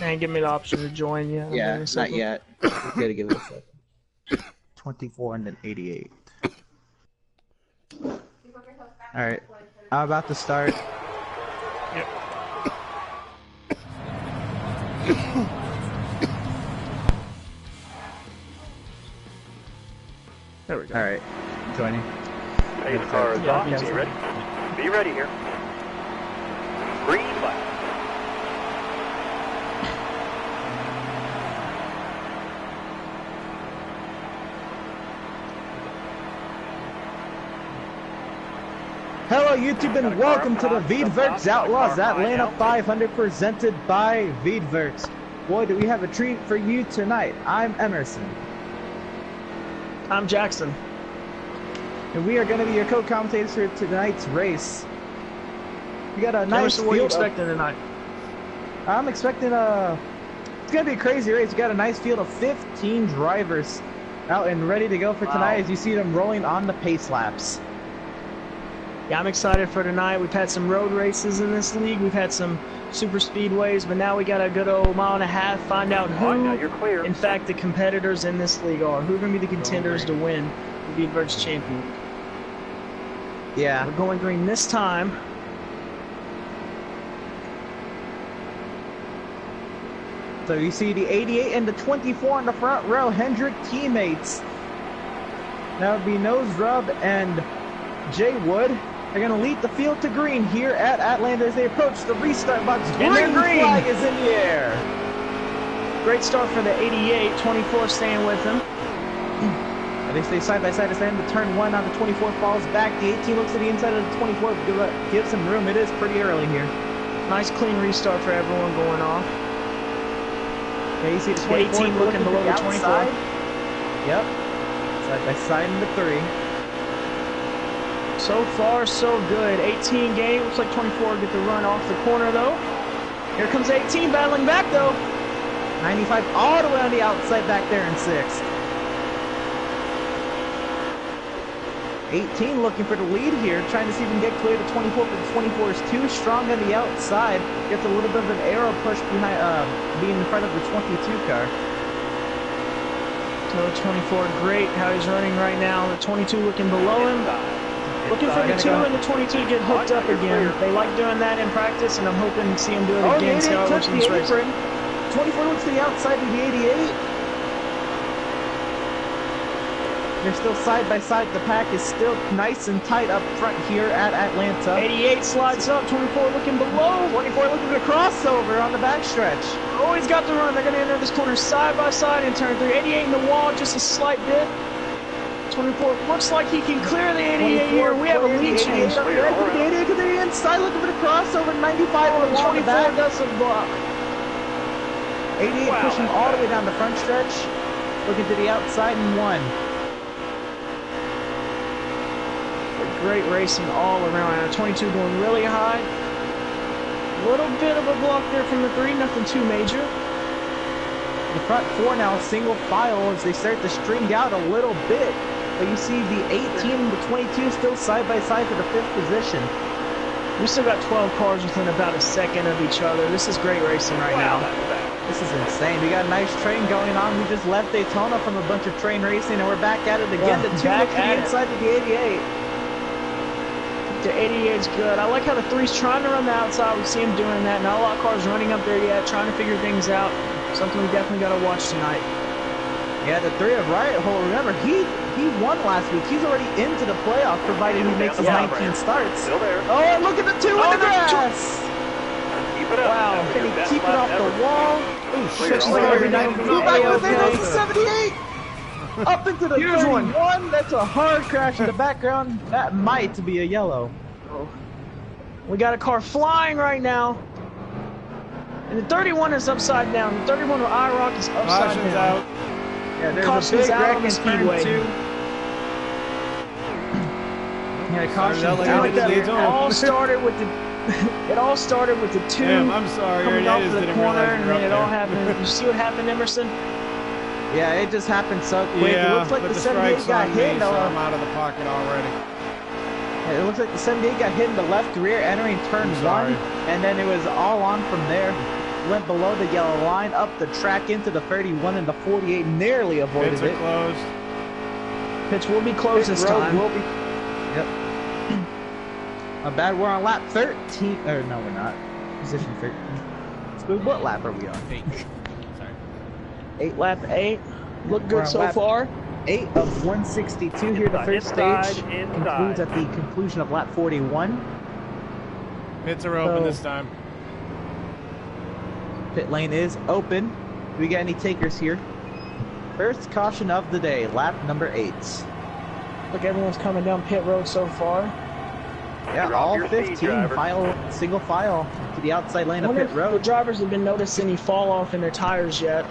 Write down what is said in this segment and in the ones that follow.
And give me the option to join. Yeah, not yet. Just gotta give it a second. 24 and then 88. Alright, I'm about to start. Yep. There we go. Alright, joining. Pace car is off. Be ready. Be ready here. Green light. Hello YouTube and welcome to the Veedverks Outlaws Atlanta 500 presented by Veedverks. Boy, do we have a treat for you tonight. I'm Emerson. I'm Jackson. And we are going to be your co-commentators for tonight's race. We got a nice Emerson, what are you field expecting tonight? I'm expecting it's going to be a crazy race. We got a nice field of 15 drivers out and ready to go for tonight as you see them rolling on the pace laps. Yeah, I'm excited for tonight. We've had some road races in this league. We've had some super speedways, but now we got a good old mile and a half. Find out who, in fact, the competitors in this league are. Who are going to be the contenders to win the Veedverks champion? Yeah. We're going green this time. So you see the 88 and the 24 in the front row, Hendrick teammates. That would be Nose Rub and Jay Wood. They're going to lead the field to green here at Atlanta as they approach the restart box. Green flag is in the air. Great start for the 88, 24 staying with him. They stay side by side as they end the turn 1 on the 24 falls back. The 18 looks to the inside of the 24, gives him room. It is pretty early here. Nice clean restart for everyone going off. Yeah, you see the 24 18 looking below the 24. Yep. Side by side in the 3. So far, so good. 18 game. Looks like 24 get the run off the corner, though. Here comes 18 battling back, though. 95 all the way on the outside back there in 6th. 18 looking for the lead here, trying to see if he can get clear to 24, but the 24 is too strong on the outside. Gets a little bit of an arrow push behind, being in front of the 22 car. So the 24, great how he's running right now. The 22 looking below him. Looking for the 2 and the 22 to get hooked up again. They like doing that in practice, and I'm hoping to see him do it again. See how it works in this race. 24 looks to the outside of the 88. They're still side by side. The pack is still nice and tight up front here at Atlanta. 88 slides up, 24 looking below. 24 looking for a crossover on the backstretch. Oh, he's got the run. They're going to enter this corner side by side in turn 3. 88 in the wall, just a slight bit. 24 looks like he can clear the 88 here. We have a lead change. The 88 to the inside looking for the crossover. 95 on the 24 does a block. 88 pushing all the way down the front stretch. Looking to the outside and 1. Great racing all around. 22 going really high. A little bit of a block there from the 3, nothing too major. The front 4 now single file as they start to string out a little bit. But you see the 18 and the 22 still side by side for the 5th position. We still got 12 cars within about a second of each other. This is great racing right now. This is insane. We got a nice train going on. We just left Daytona from a bunch of train racing and we're back at it again. The 2 look to the inside of the 88. The 88 is good. I like how the 3's trying to run the outside. We see him doing that. Not a lot of cars running up there yet, trying to figure things out. Something we definitely got to watch tonight. Yeah, the 3 of Riot Hole, remember, he won last week. He's already into the playoff, provided he makes his 19 starts. Still there. Oh, and look at the 2 in the grass! Keep it up. Wow, can he keep it off the wall? Oh, shit, move back with it, 78! Up into the 31, that's a hard crash in the background. That might be a yellow. Oh. We got a car flying right now. And the 31 is upside down. The 31 with IROC is upside down. Out. Yeah, there's a big wreck in turn 2. Yeah, caution out. It all started with the it all started with the 2 I'm sorry, coming off of the corner, and then it all happened. You see what happened, Emerson? Yeah, it just happened so quick. Yeah, it looks like the 78 got hit. So I'm out of the pocket already. Yeah, it looks like the 78 got hit in the left rear entering turn 1, and then it was all on from there. went below the yellow line, up the track into the 31 and the 48, nearly avoided Pits are it. closed. Pitch will be closed this time. Will be, yep. A bad, we're on lap 13. Or no, we're not. Position 13. Spoob, what lap are we on? 8. Sorry. Lap 8. Look good so far. 8 of 162 here. The first stage concludes at the conclusion of lap 41. Pits are open this time. Pit lane is open. Do we get any takers here? First caution of the day, lap number 8. Look, everyone's coming down pit road so far. Yeah, all 15 single file to the outside lane of pit road. The drivers have been noticing any fall off in their tires yet.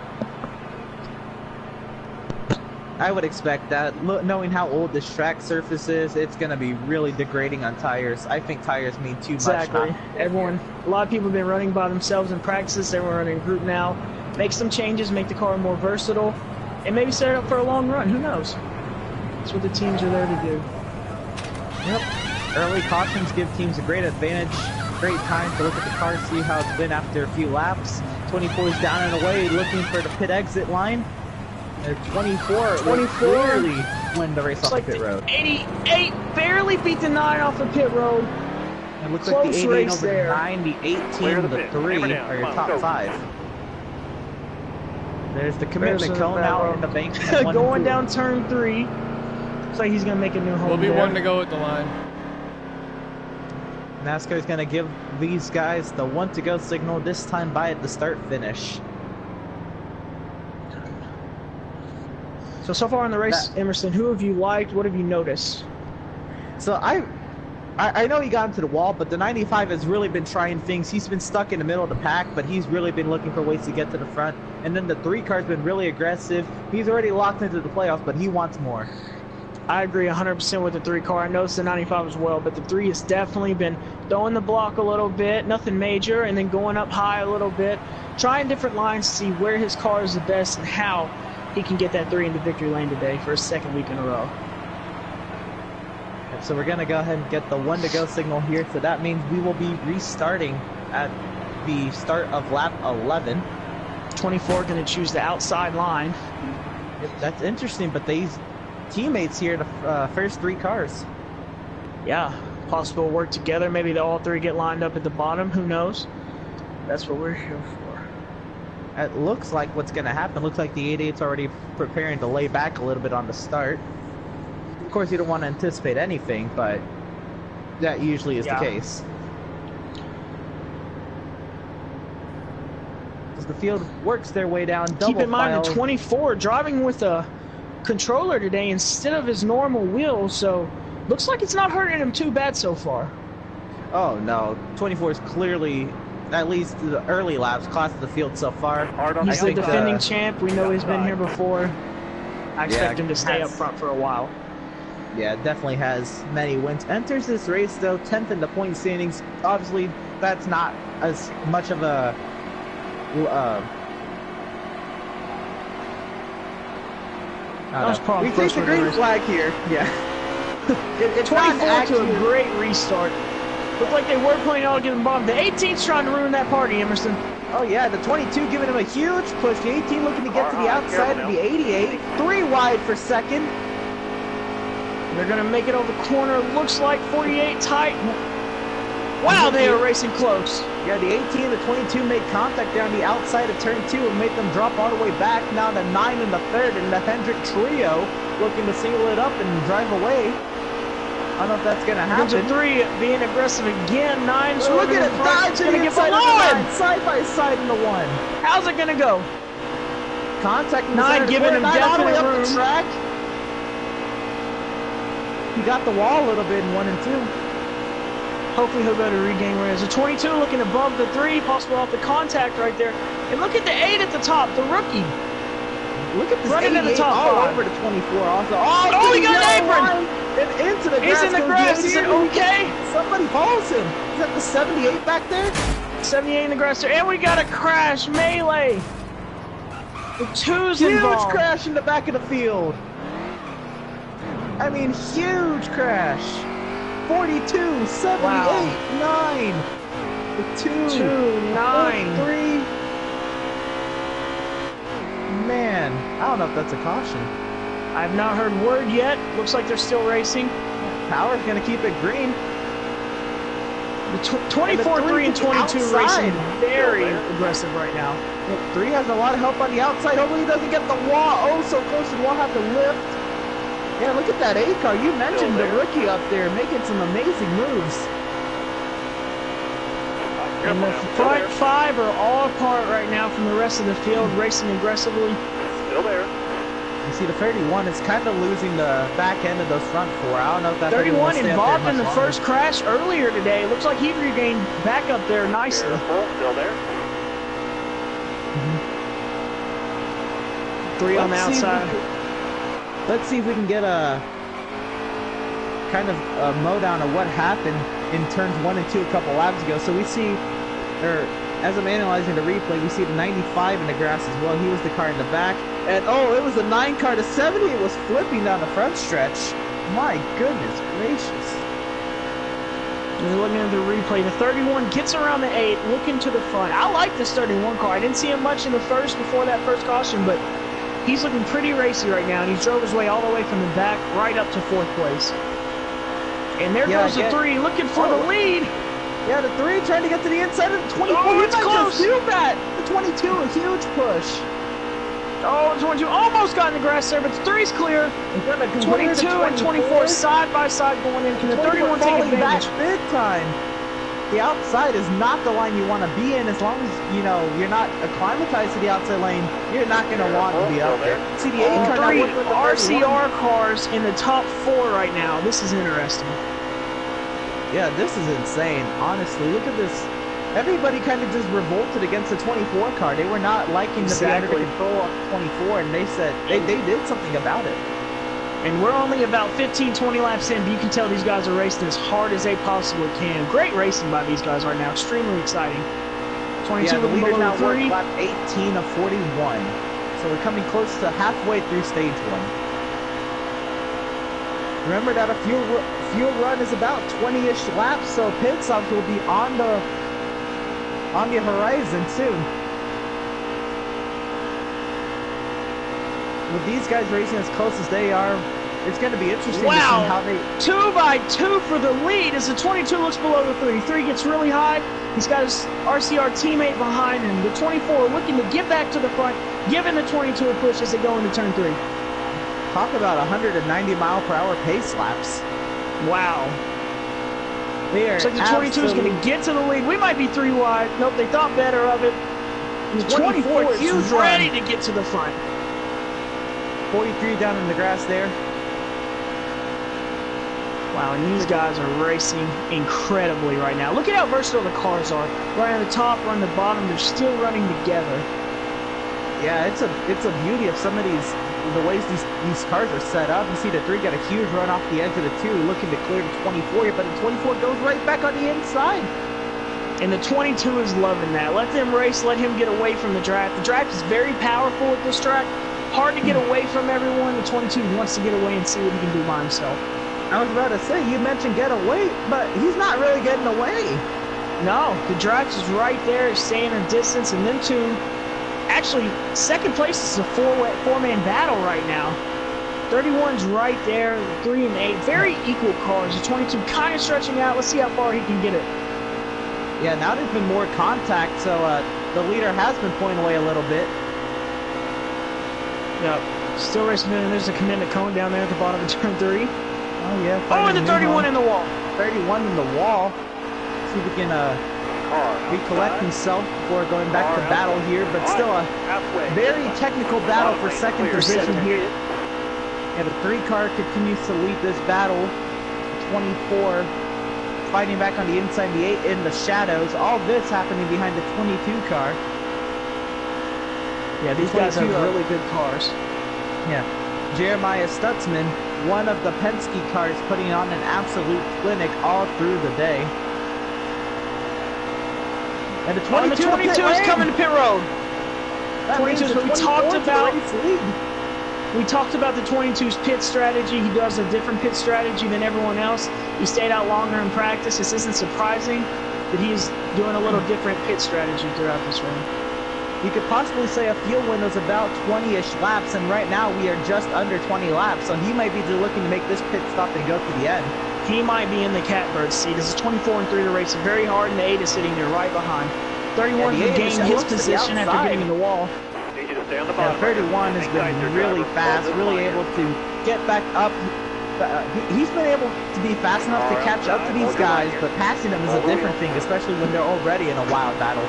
I would expect that. Knowing how old this track surface is, it's going to be really degrading on tires. I think tires mean too much. Exactly. Everyone, a lot of people have been running by themselves in practice. Everyone running in group now. Make some changes, make the car more versatile, and maybe set it up for a long run. Who knows? That's what the teams are there to do. Yep. Early cautions give teams a great advantage. Great time to look at the car, see how it's been after a few laps. 24 is down and away, looking for the pit exit line. 24 clearly win the race off the pit road. 88 barely beat the 9 off the pit road. It looks Close like the 88 race over there. the 9, the 18, the 3 are your top 5. There's the commitment cone out in the bank. Going down turn 3. Looks like he's going to make a new home. We'll be one to go at the line. NASCAR is going to give these guys the 1 to go signal, this time by at the start finish. So far in the race, Emerson, who have you liked? What have you noticed? So I know he got into the wall, but the 95 has really been trying things. He's been stuck in the middle of the pack, but he's really been looking for ways to get to the front. And then the 3 car's been really aggressive. He's already locked into the playoffs, but he wants more. I agree 100% with the 3 car. I noticed the 95 as well, but the 3 has definitely been throwing the block a little bit, nothing major, and then going up high a little bit, trying different lines to see where his car is the best and how he can get that 3 into victory lane today for his 2nd week in a row. So we're going to go ahead and get the 1 to go signal here. So that means we will be restarting at the start of lap 11. 24 going to choose the outside line. Yep, that's interesting, but these teammates here, the first 3 cars. Yeah, possible work together. Maybe all 3 get lined up at the bottom. Who knows? That's what we're here for. It looks like what's going to happen. Looks like the 88's already preparing to lay back a little bit on the start. Of course, you don't want to anticipate anything, but that usually is the case. As the field works their way down, keep in mind the 24 driving with a controller today instead of his normal wheels, so looks like it's not hurting him too bad so far. Oh no, 24 is clearly, at least the early laps, class of the field so far. He's the defending champ. We know he's been here before. I expect him to stay up front for a while. Yeah, definitely has many wins. Enters this race though 10th in the point standings. Obviously, that's not as much of a we take the green flag here. Yeah. It's 24 to a great restart. Looked like they were playing all against the bottom. The 18's trying to ruin that party, Emerson. Oh yeah, the 22 giving him a huge push. The 18 looking to get to the outside of the 88. 3 wide for 2nd. They're going to make it over the corner. Looks like 48 tight. Wow, they are racing close. Yeah, the 18 and the 22 made contact there on the outside of turn 2 and made them drop all the way back. Now the 9 and the 3rd and the Hendrick trio looking to single it up and drive away. I don't know if that's going to happen. Comes a 3 being aggressive again. 9's look at it, dodge to the inside of the 9, side by side in the 1. How's it going to go? Contact 9 giving him definite all the way room. Up the track. He got the wall a little bit in 1 and 2. Hopefully he'll be able to regain where he is. The 22 looking above the 3, possible off the contact right there. And look at the 8 at the top, the rookie. Look at this running in the top all 5. over the 24 also. Oh, he got an apron! And into the grass. He's in the grass. Is it okay? Somebody follows him. Is that the 78 back there? 78 in the grass there. And we got a crash melee. The 2's involved. Huge crash in the back of the field. I mean, huge crash. 42, 78, 9. The 2, 9. 3, man. I don't know if that's a caution. I have not heard word yet. Looks like they're still racing. Power's going to keep it green. The 24, 3, and 22 racing very aggressive right now. 3 has a lot of help on the outside. Hopefully he doesn't get the wall. Oh, so close to the wall. Have to lift. Yeah, look at that A car. You mentioned the rookie up there making some amazing moves. And the front 5 are all apart right now from the rest of the field, racing aggressively. Still there. You see, the 31 is kind of losing the back end of those front 4. I don't know if that 31 involved in the first crash earlier today. Looks like he regained back up there nicely. Still there. 3 on the outside. Let's see if we can get a kind of a mowdown of what happened in turns 1 and 2 a couple laps ago. So we see, or as I'm analyzing the replay, we see the 95 in the grass as well. He was the car in the back. And oh, it was a 9 car to 70. It was flipping down the front stretch. My goodness gracious. And looking at the replay, the 31 gets around the 8, looking to the front. I like this 31 car. I didn't see him much in the first before that first caution, but he's looking pretty racy right now, and he's drove his way all the way from the back right up to 4th place. And there goes the 3, looking for the lead. Yeah, the 3 trying to get to the inside of the 24. Oh, it's close. Do that. The 22, a huge push. Oh, the 22 almost got in the grass there, but the 3's clear. 22 and 24 side by side going in. Can the 31 take advantage? Big time. The outside is not the line you want to be in. As long as, you know, you're not acclimatized to the outside lane, you're not going to want to be up there. See the 8 car 3 RCR cars in the top 4 right now. This is interesting. Yeah, this is insane. Honestly, look at this. Everybody kind of just revolted against the 24 car. They were not liking the under control on the 24, and they said they did something about it. And we're only about 15, 20 laps in, but you can tell these guys are racing as hard as they possibly can. Great racing by these guys right now. Extremely exciting. 22 the leader now 3. Lap 18 of 41. So we're coming close to halfway through stage 1. Remember that a fuel run is about 20-ish laps, so pit stops will be on the horizon soon. With these guys racing as close as they are, it's going to be interesting to see how they... 2 by 2 for the lead as the 22 looks below the 3. 3 gets really high. He's got his RCR teammate behind him. The 24 looking to get back to the front, giving the 22 a push as they go into turn 3. Talk about 190-mile-per-hour pace laps. Wow. Looks like the 22 is going to get to the lead. We might be 3 wide. Nope, they thought better of it. The 24 is ready to get to the front. 43 down in the grass there. Wow, and these guys are racing incredibly right now. Look at how versatile the cars are. Right on the top, right on the bottom, they're still running together. Yeah, it's a beauty of some of the ways these cars are set up. You see the 3 got a huge run off the edge of the 2, looking to clear the 24 here, but the 24 goes right back on the inside. And the 22 is loving that. Let them race, let him get away from the draft. The draft is very powerful at this track. Hard to get away from everyone. The 22 wants to get away and see what he can do by himself. I was about to say, you mentioned get away, but he's not really getting away. No, the draft is right there, staying a distance, and them 2. Actually, second place is a four-man battle right now. 31's right there, 3 and 8. Very equal cars. The 22 kind of stretching out. Let's see how far he can get it. Yeah, now there's been more contact, so the leader has been pulling away a little bit. Yep. Still racing, and there's a commitment cone down there at the bottom of turn 3. Oh, yeah. Oh, and the 31 in the wall. 31 in the wall. See if we can recollect himself before going back to battle here, but still a very technical battle for second position here. Yeah, the 3 car continues to lead this battle. 24 fighting back on the inside, the 8 in the shadows. All this happening behind the 22 car. Yeah, these guys have really good cars. Yeah. Jeremiah Stutzman, one of the Penske cars, putting on an absolute clinic all through the day. And the 22, is coming to pit road. 22 is what we talked about. We talked about the 22's pit strategy. He does a different pit strategy than everyone else. He stayed out longer in practice. This isn't surprising that he's doing a little different pit strategy throughout this run. you could possibly say a fuel window's about 20-ish laps, and right now we are just under 20 laps, so he might be looking to make this pit stop and go to the end. He might be in the catbird seat. This is 24 and 3 to race very hard, and the 8 is sitting there right behind. 31 yeah, gained his position after getting in the wall. Need you to stay on the Yeah, bottom. 31 has been really fast, really able to get back up. He's been able to be fast enough to catch up to these guys, but passing them is a different thing, especially when they're already in a wild battle.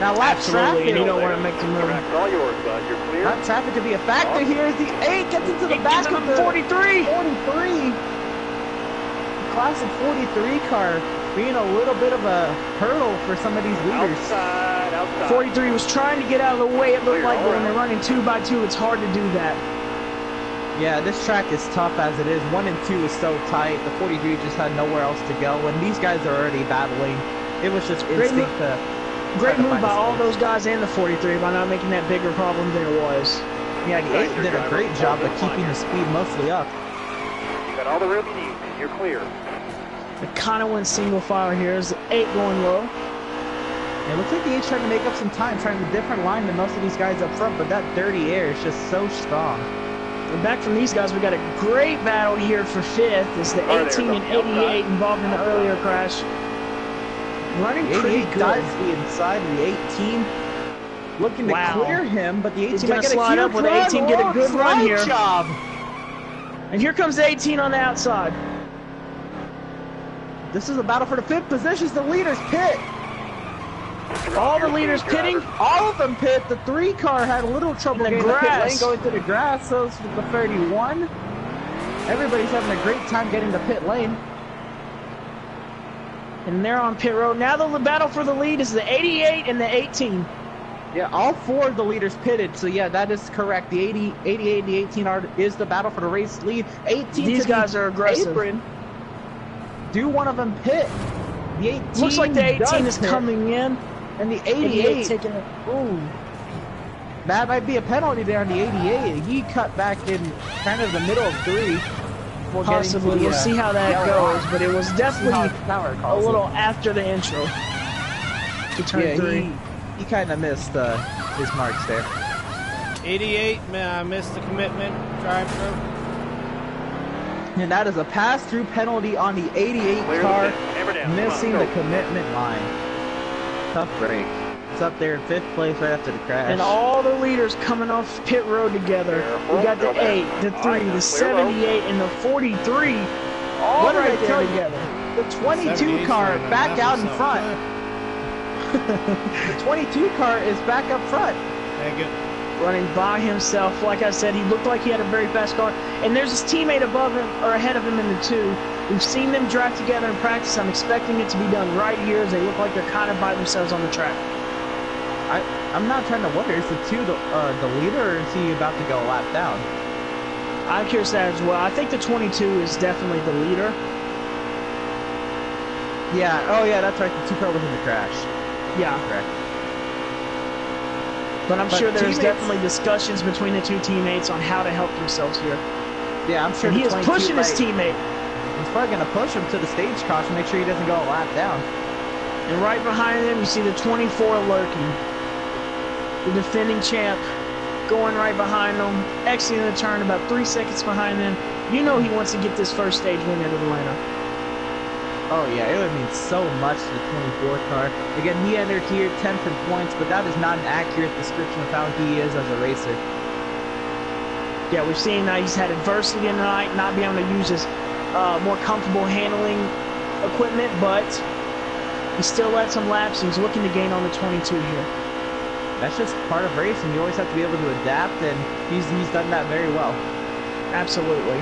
Now, lap traffic, and you don't want to make them move. All yours, bud. You're clear. Lap traffic could be a factor here as the 8 gets into the back of the 43. 43. Classic 43 car being a little bit of a hurdle for some of these leaders. Outside. 43 was trying to get out of the way, it looked like, but when they're running 2 by 2, it's hard to do that. Yeah, this track is tough as it is. 1 and 2 is so tight. The 43 just had nowhere else to go. When these guys are already battling, it was just instinct to... Great move by all those guys and the 43 by not making that bigger problem than it was. Yeah, the 8 did a great job of keeping the speed mostly up. You got all the room you need. You're clear. It kind of went single file here. Is the 8 going low? It looks like the 8's trying to make up some time, trying a different line than most of these guys up front, but that dirty air is just so strong. And back from these guys, we got a great battle here for 5th. It's the 18 and 88 involved in the earlier crash. Running pretty good. Dives the inside of the 18, looking to clear him, but the 18 might get a slide up with the 18, get a good run here. Job. And here comes the 18 on the outside. This is a battle for the 5th position. The leaders pit. All the leaders pitting. All of them pit. The 3 car had a little trouble getting the pit lane going to the grass. So it's with the 31. Everybody's having a great time getting the pit lane. And they're on pit road. Now the battle for the lead is the 88 and the 18. Yeah, all 4 of the leaders pitted, so yeah, that is correct. The 88 and the 18 is the battle for the race lead. 18 These guys are aggressive. Apron. Do one of them pit? The 18 looks like the 18 is pit. coming in. And the 88 taking it. Ooh. That might be a penalty there on the 88. He cut back in kind of the middle of 3. Possibly. We'll see how that goes, but it was definitely a little after the intro to turn 3. He kind of missed his marks there. 88, missed the commitment drive-through. And that is a pass-through penalty on the 88 car, missing the commitment line. Tough break. It's up there in 5th place right after the crash. And all the leaders coming off pit road together. We got the 8, the 3, the 78, and the 43 all right there together. The 22 car back out in front. The 22 car is back up front. Running by himself. Like I said, he looked like he had a very fast car. And there's his teammate above him, or ahead of him in the 2. We've seen them drive together in practice. I'm expecting it to be done right here as they look like they're kind of by themselves on the track. I'm not trying to wonder, is the 2 the leader, or is he about to go a lap down? I'm curious that as well. I think the 22 is definitely the leader. Yeah, oh yeah, that's right, the 2 car was in the crash. Yeah. Correct. But I'm sure there's definitely discussions between the 2 teammates on how to help themselves here. Yeah, I'm sure he is pushing his teammate. He's probably going to push him to the stage caution, make sure he doesn't go a lap down. And right behind him, you see the 24 lurking. The defending champ going right behind him, exiting the turn about 3 seconds behind him. You know he wants to get this first stage win at Atlanta. Oh yeah, it would mean so much to the 24 car. Again, he entered here 10 for points, but that is not an accurate description of how he is as a racer. Yeah, we've seen that he's had adversity tonight, not being able to use his more comfortable handling equipment, but he still led some laps. He's looking to gain on the 22 here. That's just part of racing. You always have to be able to adapt, and he's done that very well. Absolutely.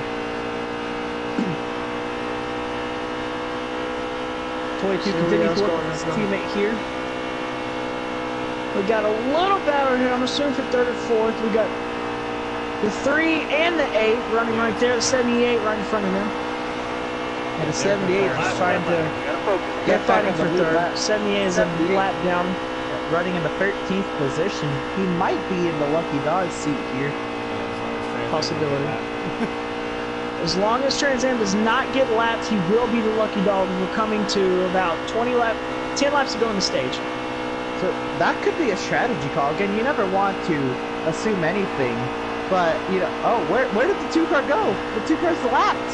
22 continues to work with his teammate here. We got a little battle here. I'm assuming for 3rd or 4th. We got the 3 and the 8 running right there. The 78 right in front of them. And the 78 is trying to get fighting for 3rd. 78 is a lap down. Running in the 13th position. He might be in the Lucky Dog seat here. Possibility. As long as Trans Am does not get lapped, he will be the lucky dog. We're coming to about 10 laps to go on the stage. So that could be a strategy call. Again, you never want to assume anything, but you know, oh, where did the 2 car go? The 2 cars lapped.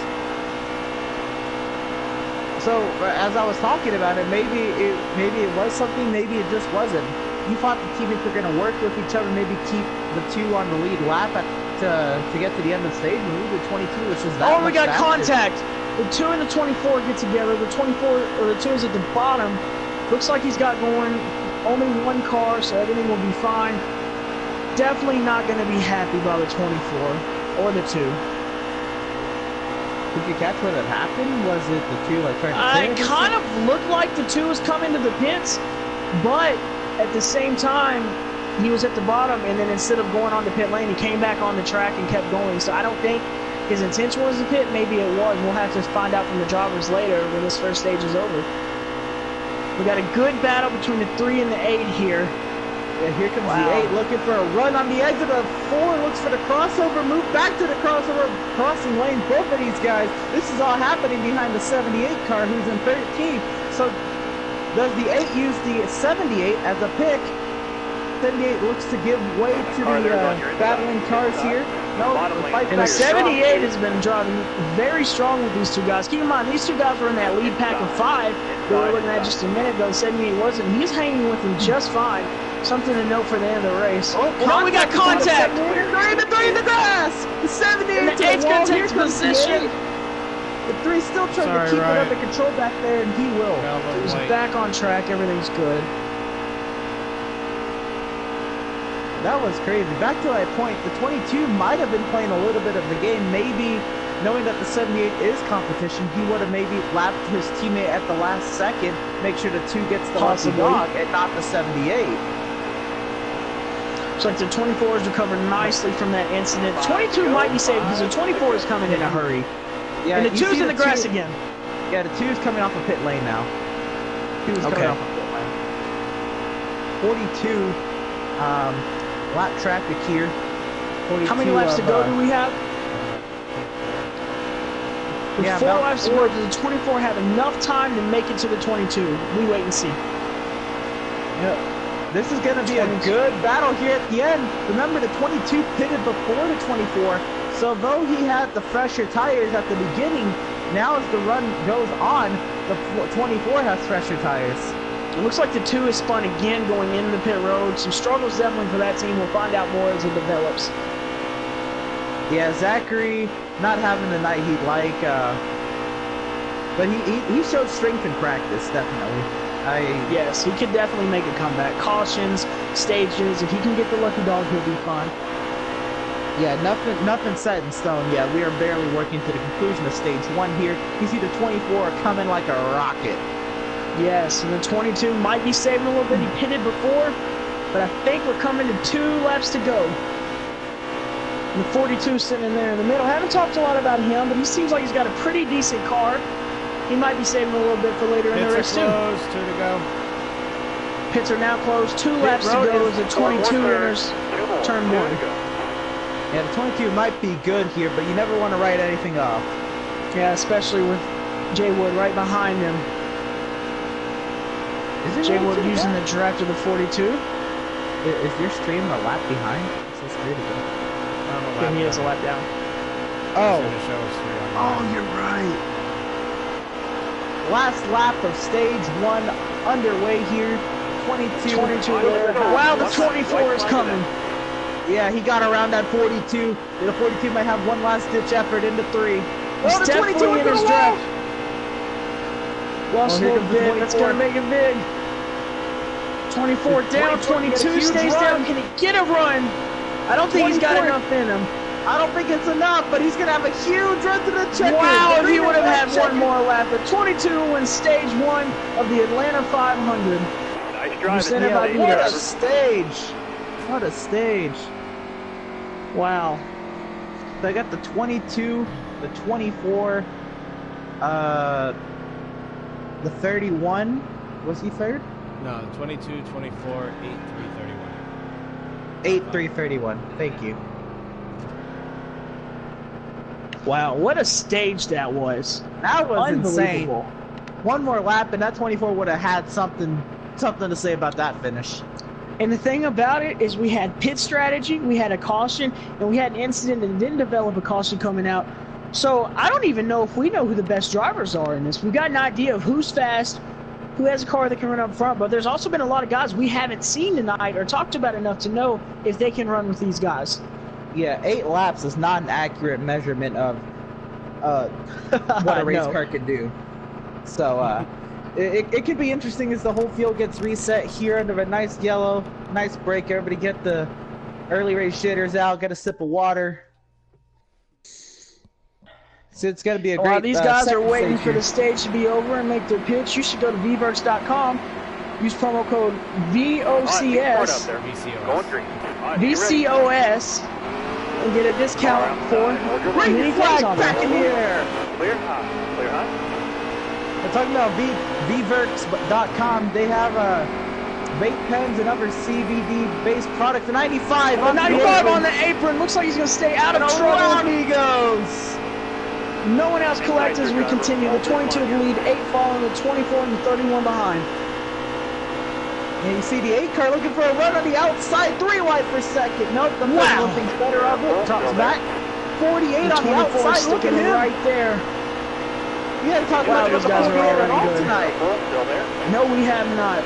So as I was talking about it, maybe it was something, maybe it just wasn't. You thought the teammates were going to work with each other, maybe keep the 2 on the lead lap to get to the end of the stage, and move the 22, which is that. Oh, we got contact. The 2 and the 24 get together. The 24 or the 2 is at the bottom. Looks like he's got going only 1 car, so everything will be fine. Definitely not going to be happy by the 24 or the 2. Did you catch what had happened? Was it the 2 like trying to? It kind of looked like the 2 was coming to the pits, but at the same time, he was at the bottom, and then instead of going on the pit lane, he came back on the track and kept going. So I don't think his intention was to pit. Maybe it was. We'll have to find out from the drivers later when this first stage is over. We got a good battle between the 3 and the 8 here. Yeah, here comes the 8 looking for a run on the exit of 4. Looks for the crossover. Move back to the crossover. Crossing lane. Both of these guys. This is all happening behind the 78 car who's in 13th. So does the 8 use the 78 as a pick? 78 looks to give way to the battling cars here. No, and the 78 has been driving very strong with these 2 guys. Keep in mind, these 2 guys were in that lead pack of 5 that we were looking at just a minute ago. 78 wasn't. He's hanging with them just fine. Something to note for the end of the race. Oh, we got contact! They're in the grass! The 78 and the 8's going to take position. The 3's still trying to keep it under control back there, and he will. He's back on track. Everything's good. That was crazy. Back to that point, the 22 might have been playing a little bit of the game. Maybe knowing that the 78 is competition, he would have maybe lapped his teammate at the last second, make sure the 2 gets the lucky dog and not the 78. Looks like the 24 has recovered nicely from that incident. 22 might be safe because the 24 is coming in a hurry. Yeah, and the 2's in the grass again. Yeah, the 2's coming off a pit lane now. 2's coming off a pit lane. 42. Lap traffic here. 42 how many laps to go do we have? With 4 laps to go, does the 24 have enough time to make it to the 22? We wait and see. Yeah. This is going to be a good battle here at the end. Remember, the 22 pitted before the 24, so though he had the fresher tires at the beginning, now as the run goes on, the 24 has fresher tires. It looks like the 2 is spun again going into the pit road. Some struggles definitely for that team. We'll find out more as it develops. Yeah, Zachary not having the night he'd like, but he showed strength in practice, definitely. Yes, he could definitely make a comeback. Cautions, stages, if he can get the lucky dog, he'll be fine. Yeah, nothing set in stone yet. We are barely working to the conclusion of stage 1 here. You see the 24 coming like a rocket. Yes, and the 22 might be saving a little bit. He pitted before, but I think we're coming to 2 laps to go. And the 42 sitting in there in the middle. I haven't talked a lot about him, but he seems like he's got a pretty decent car. He might be saving a little bit for later in the race too. Closed, 2 to go. Pits are now closed. 2 laps to go as the 22 enters turn 1. Yeah, the 22 might be good here, but you never want to write anything off. Yeah, especially with Jay Wood right behind him. Jay Wood using the draft of the 42. Is your stream a lap behind? It says 3 to go. Yeah, he is a lap down. Oh, you're right. Last lap of stage 1 underway here. 22. Wow, the 24 is coming. Yeah, he got around that 42. The 42 might have one last ditch effort into 3. Oh, the 22 in his draft. Lost a little bit. That's going to make it big. 24 down, 22 stays down. Can he get a run? I don't think he's got enough in him. I don't think it's enough, but he's going to have a huge run to the check-in. Wow, if he would have had one more lap. The 22 wins stage 1 of the Atlanta 500. Nice driving. Yeah, what a stage. What a stage. Wow. So I got the 22, the 24, the 31. Was he third? No, 22, 24, 8, 3, 31. 8, 3, 31. Thank you. Wow, what a stage that was. That was insane. One more lap and that 24 would have had something something to say about that finish. And the thing about it is we had pit strategy, we had a caution, and we had an incident that didn't develop a caution coming out. So I don't even know if we know who the best drivers are in this. We've got an idea of who's fast, who has a car that can run up front, but there's also been a lot of guys we haven't seen tonight or talked about enough to know if they can run with these guys. Yeah, 8 laps is not an accurate measurement of what a race car can do. So it could be interesting as the whole field gets reset here under a nice yellow, nice break. Everybody get the early race jitters out, get a sip of water. So it's going to be a great While these guys are waiting for the stage stage to be over and make their pitch, you should go to Veedverks.com, use promo code VOCS, VCOS, and get a discount for many things on back in the air. Clear high. Clear high. We're talking about Veedverks.com. They have vape pens and other CBD-based products. The 95 on 95 on the apron. Looks like he's going to stay out of trouble. Around he goes. No one else collects as we continue. The 22 in the lead, 8 following, the 24 and the 31 behind. And you see the 8 car looking for a run on the outside, 3 wide for second. Nope, the wow. Thing's better of it. Drops back. 48 on the outside. Look at him right there. We had to talk about those guys are already all good tonight. No, we have not.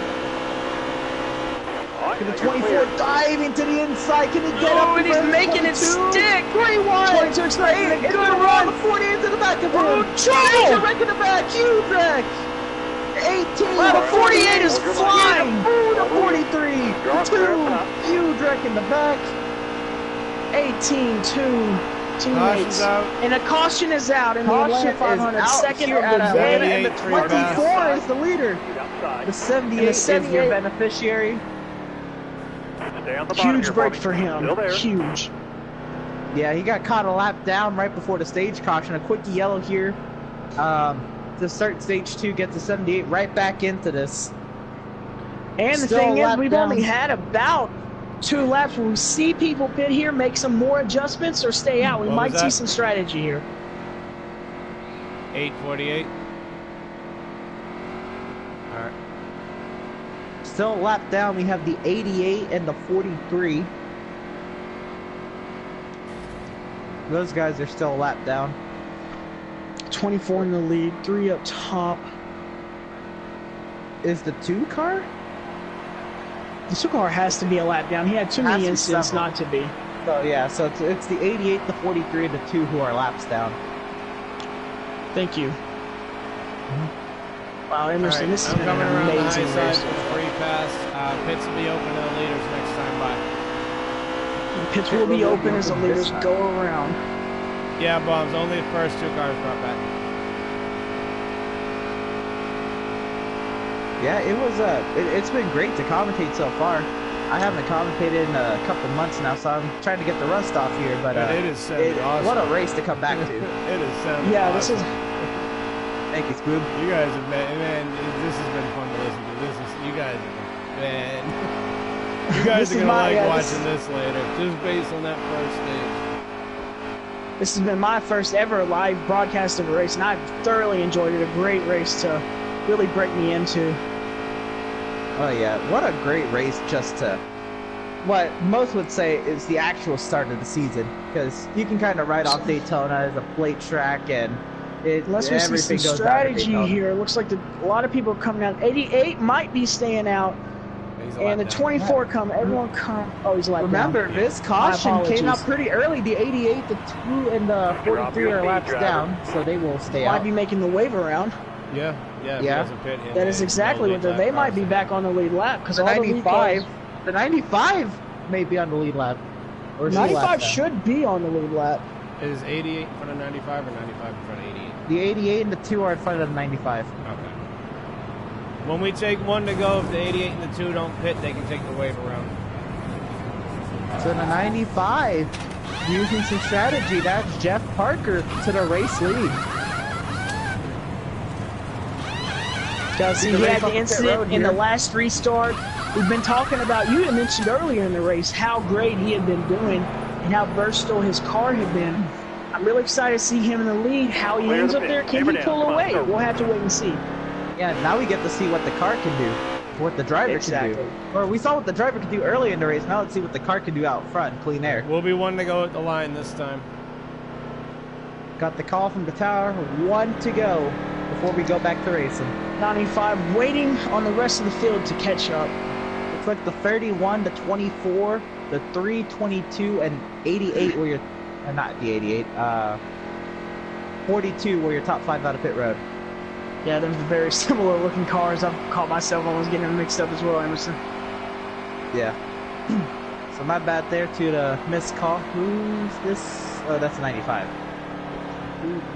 Can the 24 diving to the inside? Can he get up? And he's making it stick. 3 wide. 22 straight. Good run. The 48 to the back of him. Trouble. Wreck in the back. Huge wreck. 18. Wow, the 48 is flying. Ooh, the 43. 2. Huge wreck in the back. 18-2. Teammates. Out. And a caution is out in the Atlanta 500. Second of the day. And the 24 is the leader. The 78 is your beneficiary. Huge break for him. Huge. Yeah, he got caught a lap down right before the stage caution. A quick yellow here. To start stage 2, gets the 78 right back into this. And the thing is, we've only had about 2 laps where we see people pit here, make some more adjustments, or stay out. We might see some strategy here. 8:48. All right. Still a lap down, we have the 88 and the 43. Those guys are still a lap down. 24 in the lead, 3 up top. Is the 2 car? The 2 car has to be a lap down. He had too many incidents not to be. So yeah, so it's the 88, the 43, and the 2 who are laps down. Thank you. Wow, Emerson, this is coming around the high amazing side race. for free pass. Pits will be open to the leaders next time by. The pits will be open as the leaders go around. Yeah, Bombs. Only the first 2 cars brought back. Yeah, it was it's been great to commentate so far. I haven't commentated in a couple months now, so I'm trying to get the rust off here. But it is awesome. What a race to come back to. It is yeah, awesome. this is. Thank you, Spoob. You guys have been, man. This has been fun to listen to. This is you guys, man. You guys are gonna like watching this later, just based on that first stage. This has been my first ever live broadcast of a race, and I've thoroughly enjoyed it. A great race to really break me into. Oh yeah, what a great race just to, what most would say is the actual start of the season, because you can kind of write off Daytona as a plate track, and unless we see some strategy here, it looks like a lot of people are coming out. 88 might be staying out, and the 24 come. Everyone come. Oh, he's like. Remember, this caution came out pretty early. The 88, the 2, and the 43 are laps down, so they will stay out. Might be making the wave around. Yeah. That is exactly what they might be back on the lead lap because the 95. The 95 may be on the lead lap. Or 95 should be on the lead lap. Is 88 in front of 95 or 95 in front of 88? The 88 and the 2 are in front of the 95. Okay. When we take 1 to go, if the 88 and the 2 don't pit, they can take the wave around. So the 95, using some strategy, that's Jeff Parker to the race lead. See, he had the incident in the last restart. We've been talking about, you had mentioned earlier in the race how great he had been doing and how versatile his car had been. I'm really excited to see him in the lead. How he ends up there, can he pull away? We'll have to wait and see. Yeah, now we get to see what the car can do. what the driver can do. Or we saw what the driver could do early in the race. Now let's see what the car can do out front, clean air. We'll be one to go at the line this time. Got the call from the tower, 1 to go before we go back to racing. 95 waiting on the rest of the field to catch up. Looks like the 31, the 24, the 3, 22, and 88 were your, not the 88, 42 were your top 5 out of pit road. Yeah, they're very similar looking cars. I've caught myself almost getting them mixed up as well, Emerson. Yeah. So my bad there to the missed call. Who's this? Oh, that's 95.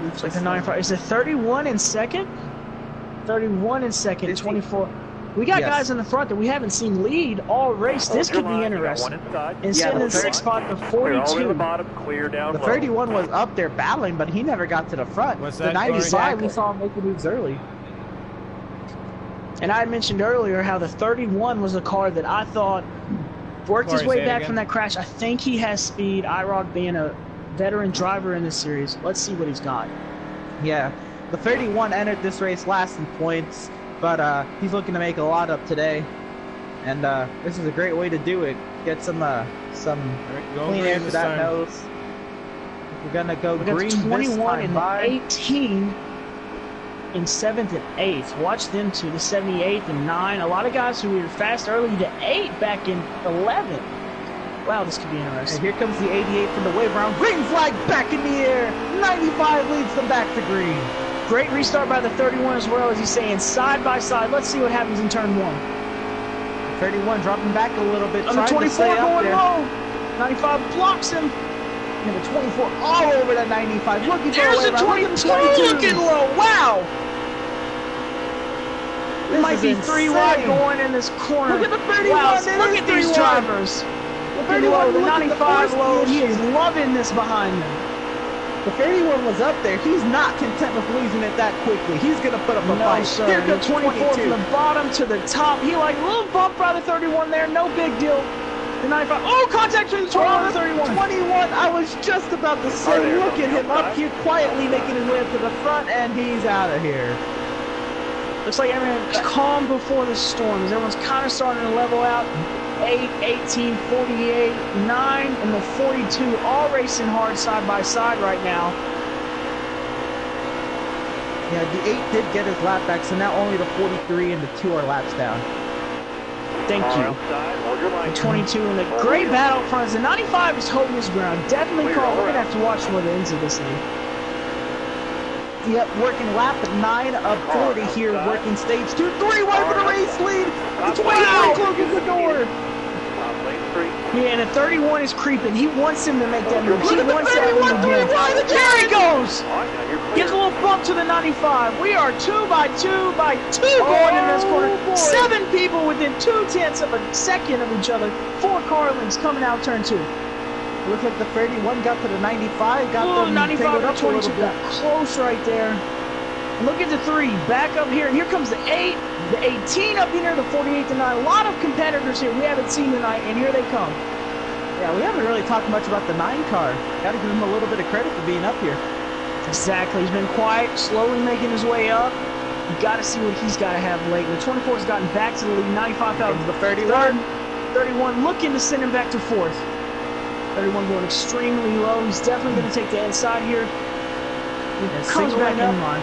It's like the 95. Is it 31 in second? 31 in second, 24. We got guys in the front that we haven't seen lead all race. This could be interesting. And sitting in the 6th spot, the 42. The 31 was up there battling, but he never got to the front. The 95, we saw him making moves early. And I had mentioned earlier how the 31 was a car that I thought worked his way back from that crash. I think he has speed. IROC being a veteran driver in this series. Let's see what he's got. Yeah, the 31 entered this race last in points, but he's looking to make a lot up today. And this is a great way to do it. Get some clean air to that nose. We're gonna go green 21 and 18 in 7th and 8th. Watch them two, the 78th and 9. A lot of guys who were fast early to 8 back in 11th. Wow, this could be interesting. And here comes the 88 from the wave round. Green flag back in the air. 95 leads them back to green. Great restart by the 31 as well, as he's saying, side by side. Let's see what happens in turn 1. 31 dropping back a little bit. The 24 going low. 95 blocks him. And the 24 all over that 95. Looking for There's the 22 looking low. Wow. It might be 3 wide going in this corner. Look at the 31. Wow, look at these drivers. The 31, the 95 low. He is loving this behind him. The 31 was up there. He's not content with losing it that quickly. He's going to put up a fight. Sir. Here comes 24 from the bottom to the top. He like a little bump by the 31 there. No big deal. The 95. Oh, contact between the 21 and the 31. 21. I was just about to say, look at him up here quietly making his way up to the front, and he's out of here. Looks like everyone's calm before the storm. Everyone's kind of starting to level out. 8, 18, 48, 9, and the 42 all racing hard side by side right now. Yeah, the 8 did get his lap back, so now only the 43 and the 2 are laps down. Thank you. The 22 and the great battle up front. The 95 is holding his ground. Definitely call. We're going to have to watch more of the ends of this thing. Yep, working lap at 9 of 40 here, working stage 2. 3 wide for the race lead. The 23 closes the door. Yeah, and the 31 is creeping. He wants him to make that move. He wants that move again. There he goes. Gives a little bump to the 95. We are 2 by 2 by 2 going in this corner. 7 people within 0.2 of a second of each other. 4 car links coming out turn 2. Looks like the 31 got to the 95. Got the 95 to 22. Got close right there. Look at the 3 back up here. Here comes the 8, the 18 up here, the 48 to 9. A lot of competitors here we haven't seen tonight, and here they come. Yeah, we haven't really talked much about the 9 car. Got to give him a little bit of credit for being up here. Exactly. He's been quiet, slowly making his way up. You got to see what he's got to have late. The 24 has gotten back to the lead. 95 out the 31. 31 looking to send him back to 4th. 31 going extremely low. He's definitely going to take the inside here. Comes back in line.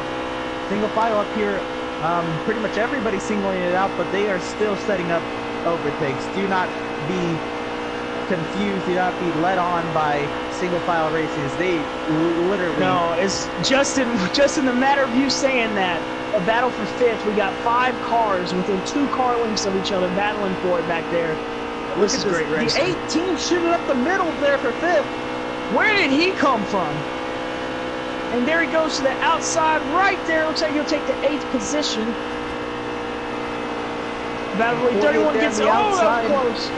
Single file up here. Pretty much everybody's singling it out, but they are still setting up overtakes. Do not be confused. Do not be led on by single file races. They literally. No, it's just in the matter of you saying that. A battle for 5th. We got 5 cars within 2 car lengths of each other battling for it back there. This is great racing. The 18 shooting up the middle there for 5th. Where did he come from? And there he goes to the outside right there. Looks like he'll take the 8th position. Battle 31 gets all up close.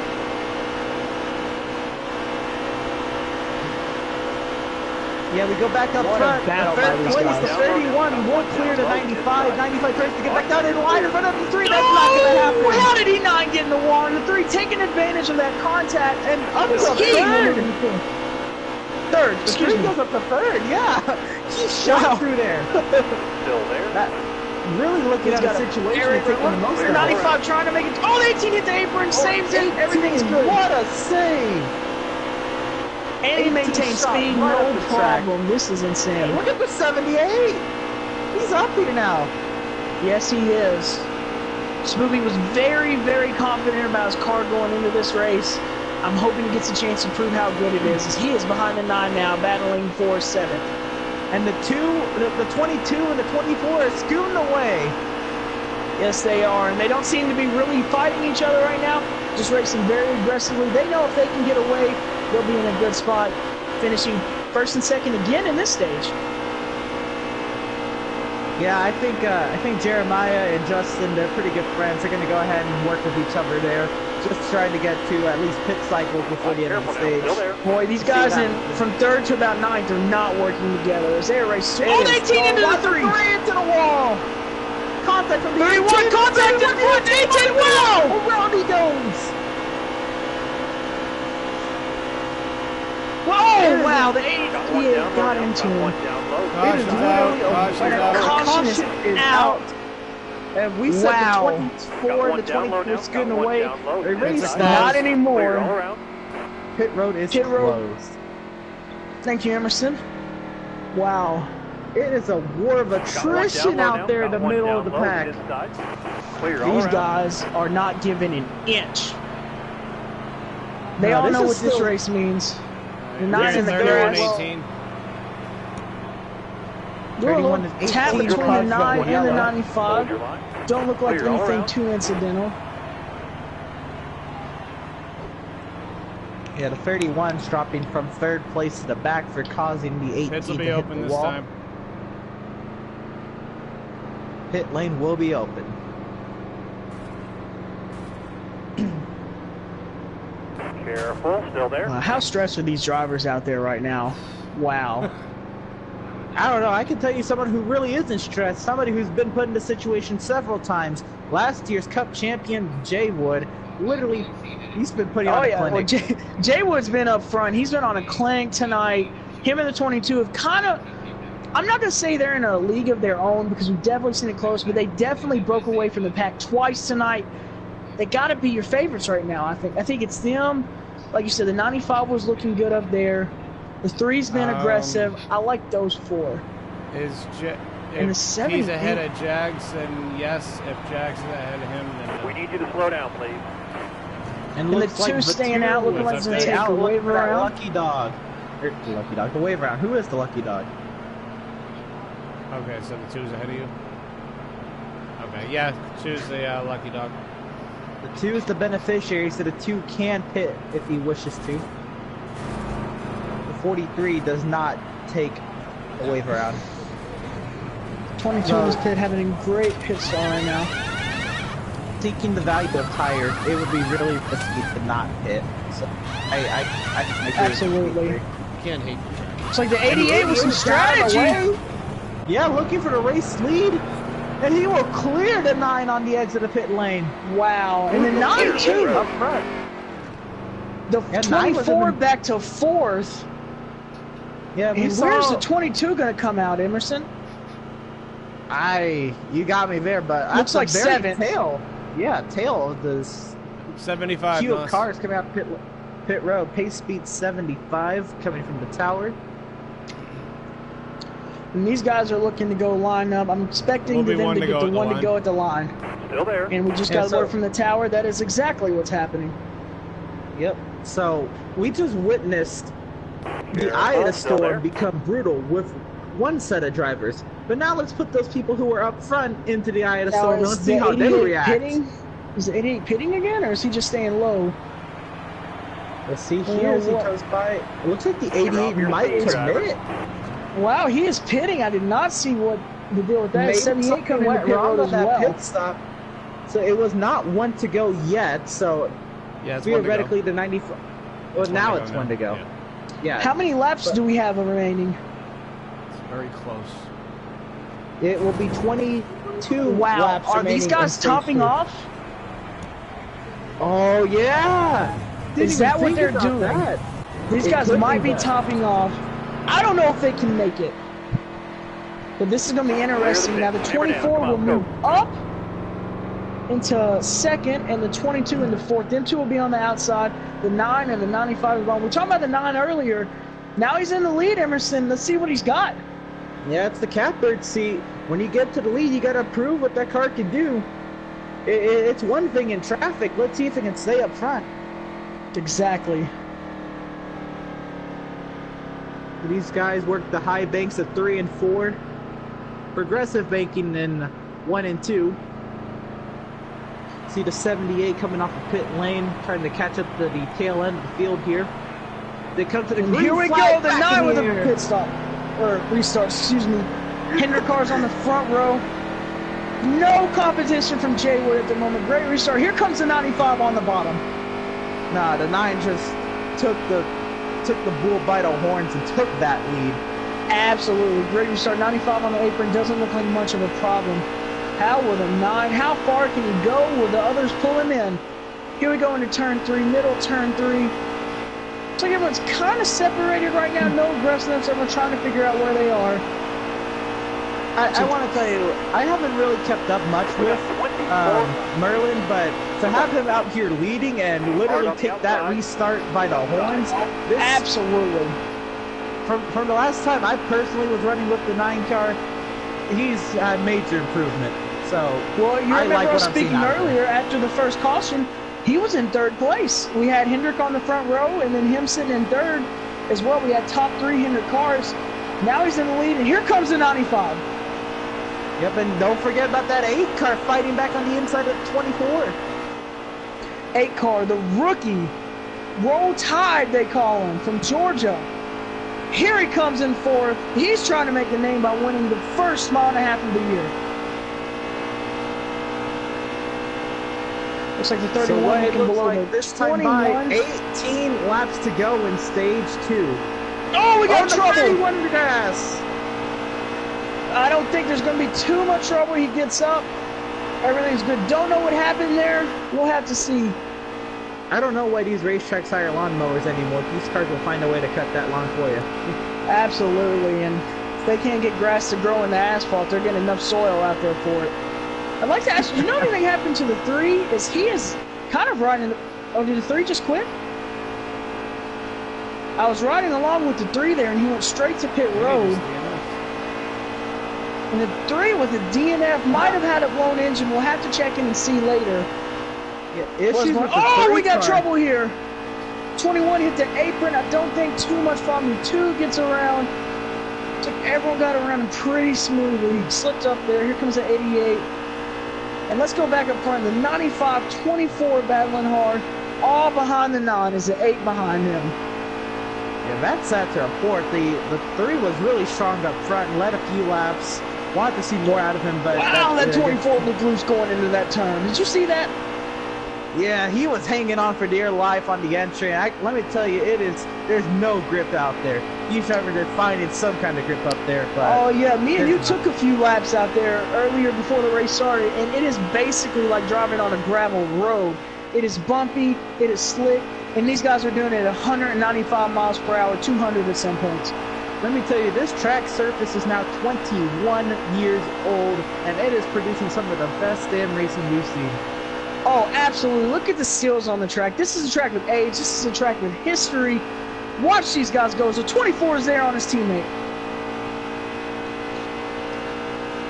Yeah, we go back up front. The 3rd place, the 31 will clear to 95. 95 tries to get back down in line in front of the 3. That's not going to happen. How did he not get in the water? The 3 taking advantage of that contact and up to 3rd. The 3 goes up to 3rd. Yeah, he shot through there. Still there. really looking at a situation and taking the most out of it. 95 trying to make it. Oh, the 18 hit the apron, saves it. Everything's good. What a save! And he maintains speed, no problem. This is insane. Look at the 78. He's up here now. Yes, he is. Spooby was very, very confident about his car going into this race. I'm hoping he gets a chance to prove how good it is, as he is behind the 9 now, battling for 7th. And the 22 and the 24 are scooting away. Yes, they are, and they don't seem to be really fighting each other right now, just racing very aggressively. They know if they can get away, they'll be in a good spot, finishing 1st and 2nd again in this stage. Yeah, I think Jeremiah and Justin, they're pretty good friends. They're going to go ahead and work with each other there, just trying to get to at least pit cycles before the end of the stage. Boy, these guys from 3rd to about 9th are not working together as they race. Oh, 18 into the 3! 3 into the wall! Contact from the 31, contact in front, 18, wow! Around he goes! Whoa, wow, the 88 got into him. Caution is out. And we said the 24 and the 24 scooting away. Not anymore. Pit road is closed. Thank you, Emerson. Wow. It is a war of attrition out there in the middle of the pack. These guys are not giving an inch. They all know what this race means. They're not in the grass. 18. They're a little tap between the 9 and the 95. Don't look like anything too incidental. Yeah, the 31's dropping from 3rd place to the back for causing the 18 Pits will to be hit open the this wall. time. Pit lane will be open. Careful, still there. How stressed are these drivers out there right now? Wow. I don't know. I can tell you someone who really isn't stressed. Somebody who's been put in this situation several times. Last year's Cup champion, Jay Wood, literally, he's been putting on a clinic. Well, Jay Wood's been up front. He's been on a clank tonight. Him and the 22 have kind of, I'm not going to say they're in a league of their own because we've definitely seen it close, but they definitely broke away from the pack twice tonight. They got to be your favorites right now, I think. I think it's them. Like you said, the 95 was looking good up there. The 3's been aggressive. I like those 4. And the 78, he's ahead of Jags, then yes. If Jags is ahead of him, then no. We need you to slow down, please. And the looks 2 like staying out, looking like it's going to take the wave around. Lucky dog. The lucky dog. The wave around. Who is the lucky dog? Okay, so the 2's ahead of you? Okay, yeah, 2's the lucky dog. The 2 is the beneficiary, so the 2 can pit if he wishes to. The 43 does not take a wave around. 22 in this pit having a great pit stall right now. Seeking the value of tires, it would be really risky to not pit. So I agree. Absolutely. You can't hate. It's like the 88 with some strategy. Yeah, looking for the race lead. And he will clear the 9 on the exit of pit lane. Wow. And the 9 too. Up front. The 24 back to 4th. Yeah, and where's the 22 going to come out, Emerson? You got me there, but looks like 7th. Tail. Yeah, tail of the 75 queue of cars coming out pit road. Pace speed 75 coming from the tower. And these guys are looking to go line up. I'm expecting them to get the one to go at the line. Still there. And we just got word from the tower. That is exactly what's happening. Yep. So we just witnessed the eye of the storm become brutal with one set of drivers. But now let's put those people who are up front into the eye of the storm and let's see how they react. Is the 88 pitting again, or is he just staying low? Let's see here as he comes by. It looks like the 88 might commit. Wow, he is pitting. I did not see what the deal with that. Maybe 78 coming in the pit road as that well. pit stop. So it was not one to go yet. So yeah, theoretically the 94. Well, now it's one to go. Yeah. How many laps do we have remaining? It's very close. It will be 22 wow. laps Are these guys topping off? Oh, yeah. Is that what they're doing? These guys might be topping off. I don't know if they can make it. But this is going to be interesting. Now the 24 will move up into second, and the 22 into fourth. Them two will be on the outside. The 9 and the 95 is on. We were talking about the 9 earlier. Now he's in the lead, Emerson. Let's see what he's got. Yeah, it's the catbird seat. When you get to the lead, you got to prove what that car can do. It's one thing in traffic. Let's see if it can stay up front. Exactly. These guys work the high banks of 3 and 4. Progressive banking in 1 and 2. See the 78 coming off the pit lane, trying to catch up to the tail end of the field here. They come to the green Here we flag, go, the 9 with a pit stop. Or restart, excuse me. Hinder cars on the front row. No competition from Jay Wood at the moment. Great restart. Here comes the 95 on the bottom. Nah, the 9 just took the bull by the horns and took that lead. Absolutely. Great restart. 95 on the apron. Doesn't look like much of a problem. How will the 9, how far can he go? Will the others pull him in? Here we go into turn 3, middle turn 3. Looks like everyone's kind of separated right now. No aggressiveness. Everyone's trying to figure out where they are. I want to tell you, I haven't really kept up much with Merlin, but to have him out here leading and literally take that restart by the horns, this, absolutely. From the last time I personally was running with the 9 car, he's a major improvement. So, well, you remember like us speaking earlier after the first caution, he was in 3rd place. We had Hendrick on the front row, and then him sitting in 3rd as well. We had top 3 Hendrick cars. Now he's in the lead, and here comes the 95. Yep, and don't forget about that 8 car fighting back on the inside of 24. 8 car, the rookie, Roll Tide they call him, from Georgia. Here he comes in 4th. He's trying to make a name by winning the first mile and a half of the year. Looks like the 31 so looking below like this time by 18 laps to go in stage 2. Oh, we got trouble! 31 to gas. I don't think there's going to be too much trouble. He gets up. Everything's good. Don't know what happened there. We'll have to see. I don't know why these racetracks hire lawnmowers anymore. These cars will find a way to cut that lawn for you. Absolutely. And if they can't get grass to grow in the asphalt, they're getting enough soil out there for it. I'd like to ask you, know anything happened to the 3? Is he is kind of riding... Oh, did the 3 just quit? I was riding along with the 3 there, and he went straight to pit road. And the 3 with the DNF might have had a blown engine. We'll have to check in and see later. Yeah, we got trouble here. 21 hit the apron. I don't think too much problem. 2 gets around. Looks like everyone got around him pretty smoothly. He slipped up there. Here comes the 88. And let's go back up front. The 95, 24 battling hard. All behind the 9 is the 8 behind him. Yeah, that's sad to report. The 3 was really strong up front and led a few laps. Wanted to see more out of him, but... Wow, that 24 looked loose going into that turn. Did you see that? Yeah, he was hanging on for dear life on the entry. Let me tell you, there's no grip out there. These drivers are finding some kind of grip up there. But oh, yeah, me and you took a few laps out there earlier before the race started, and it is basically like driving on a gravel road. It is bumpy, it is slick, and these guys are doing it at 195 miles per hour, 200 at some points. Let me tell you, this track surface is now 21 years old, and it is producing some of the best damn racing we've seen. Oh, absolutely. Look at the seals on the track. This is a track with age. This is a track with history. Watch these guys go. So 24 is there on his teammate.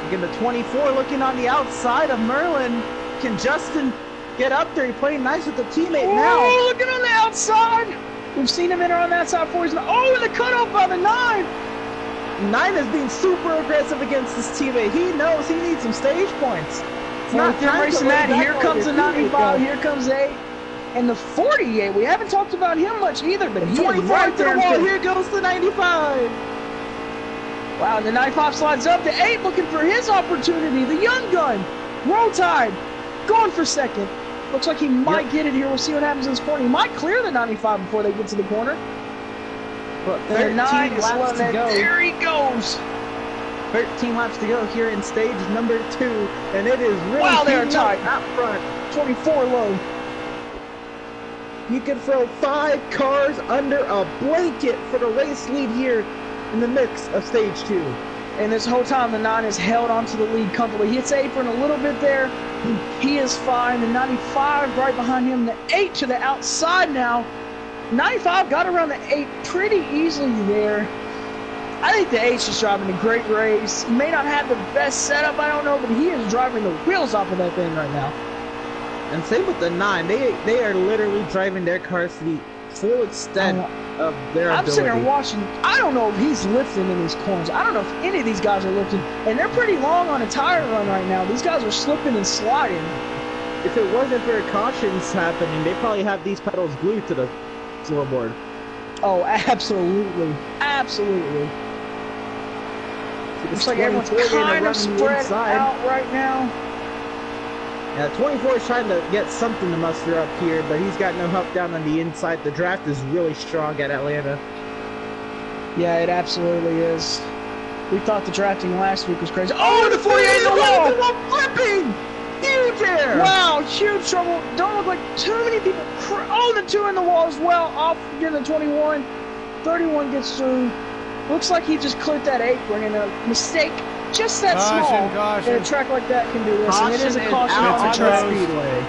Again, the 24 looking on the outside of Merlin. Can Justin get up there? He's playing nice with the teammate now. Oh, looking on the outside. We've seen him enter on that side before. Oh, and the cutoff by the 9. 9 is being super aggressive against his teammate. He knows he needs some stage points. It's not time racing that. Here comes the 95. Here comes 8. And the 48. We haven't talked about him much either, but he's right there. Here goes the 95. Wow, and the 95 slides up. The 8 looking for his opportunity. The young gun. Roll Tide. Going for second. Looks like he might get it here. We'll see what happens in this corner. He might clear the 95 before they get to the corner. But 13 laps to go. There he goes. 13 laps to go here in stage number 2, and it is really they're tight up front. 24 low. You can throw 5 cars under a blanket for the race lead here in the mix of stage 2. And this whole time, the 9 has held onto the lead comfortably. He hits the apron a little bit there. He is fine. The 95 right behind him. The 8 to the outside now. 95 got around the 8 pretty easily there. I think the 8's just driving a great race. He may not have the best setup, I don't know, but he is driving the wheels off of that thing right now. And same with the 9. They are literally driving their cars to the full extent of their ability. I'm sitting there watching. I don't know if he's lifting in these corners. I don't know if any of these guys are lifting. And they're pretty long on a tire run right now. These guys are slipping and sliding. If it wasn't for cautions happening, they probably have these pedals glued to the floorboard. Oh, absolutely. Absolutely. Looks like everyone's kind of spread out right now. Yeah, 24 is trying to get something to muster up here, but he's got no help down on the inside. The draft is really strong at Atlanta. Yeah, it absolutely is. We thought the drafting last week was crazy. Oh, the 48 in the wall! Flipping! Huge air! Wow, huge trouble. Don't look like too many people. Oh, the 2 in the wall as well. Off again the 21. 31 gets through. Looks like he just clipped that apron and a mistake just that small. Caution. And a track like that can do this. Caution, and it is a caution on the the speedway.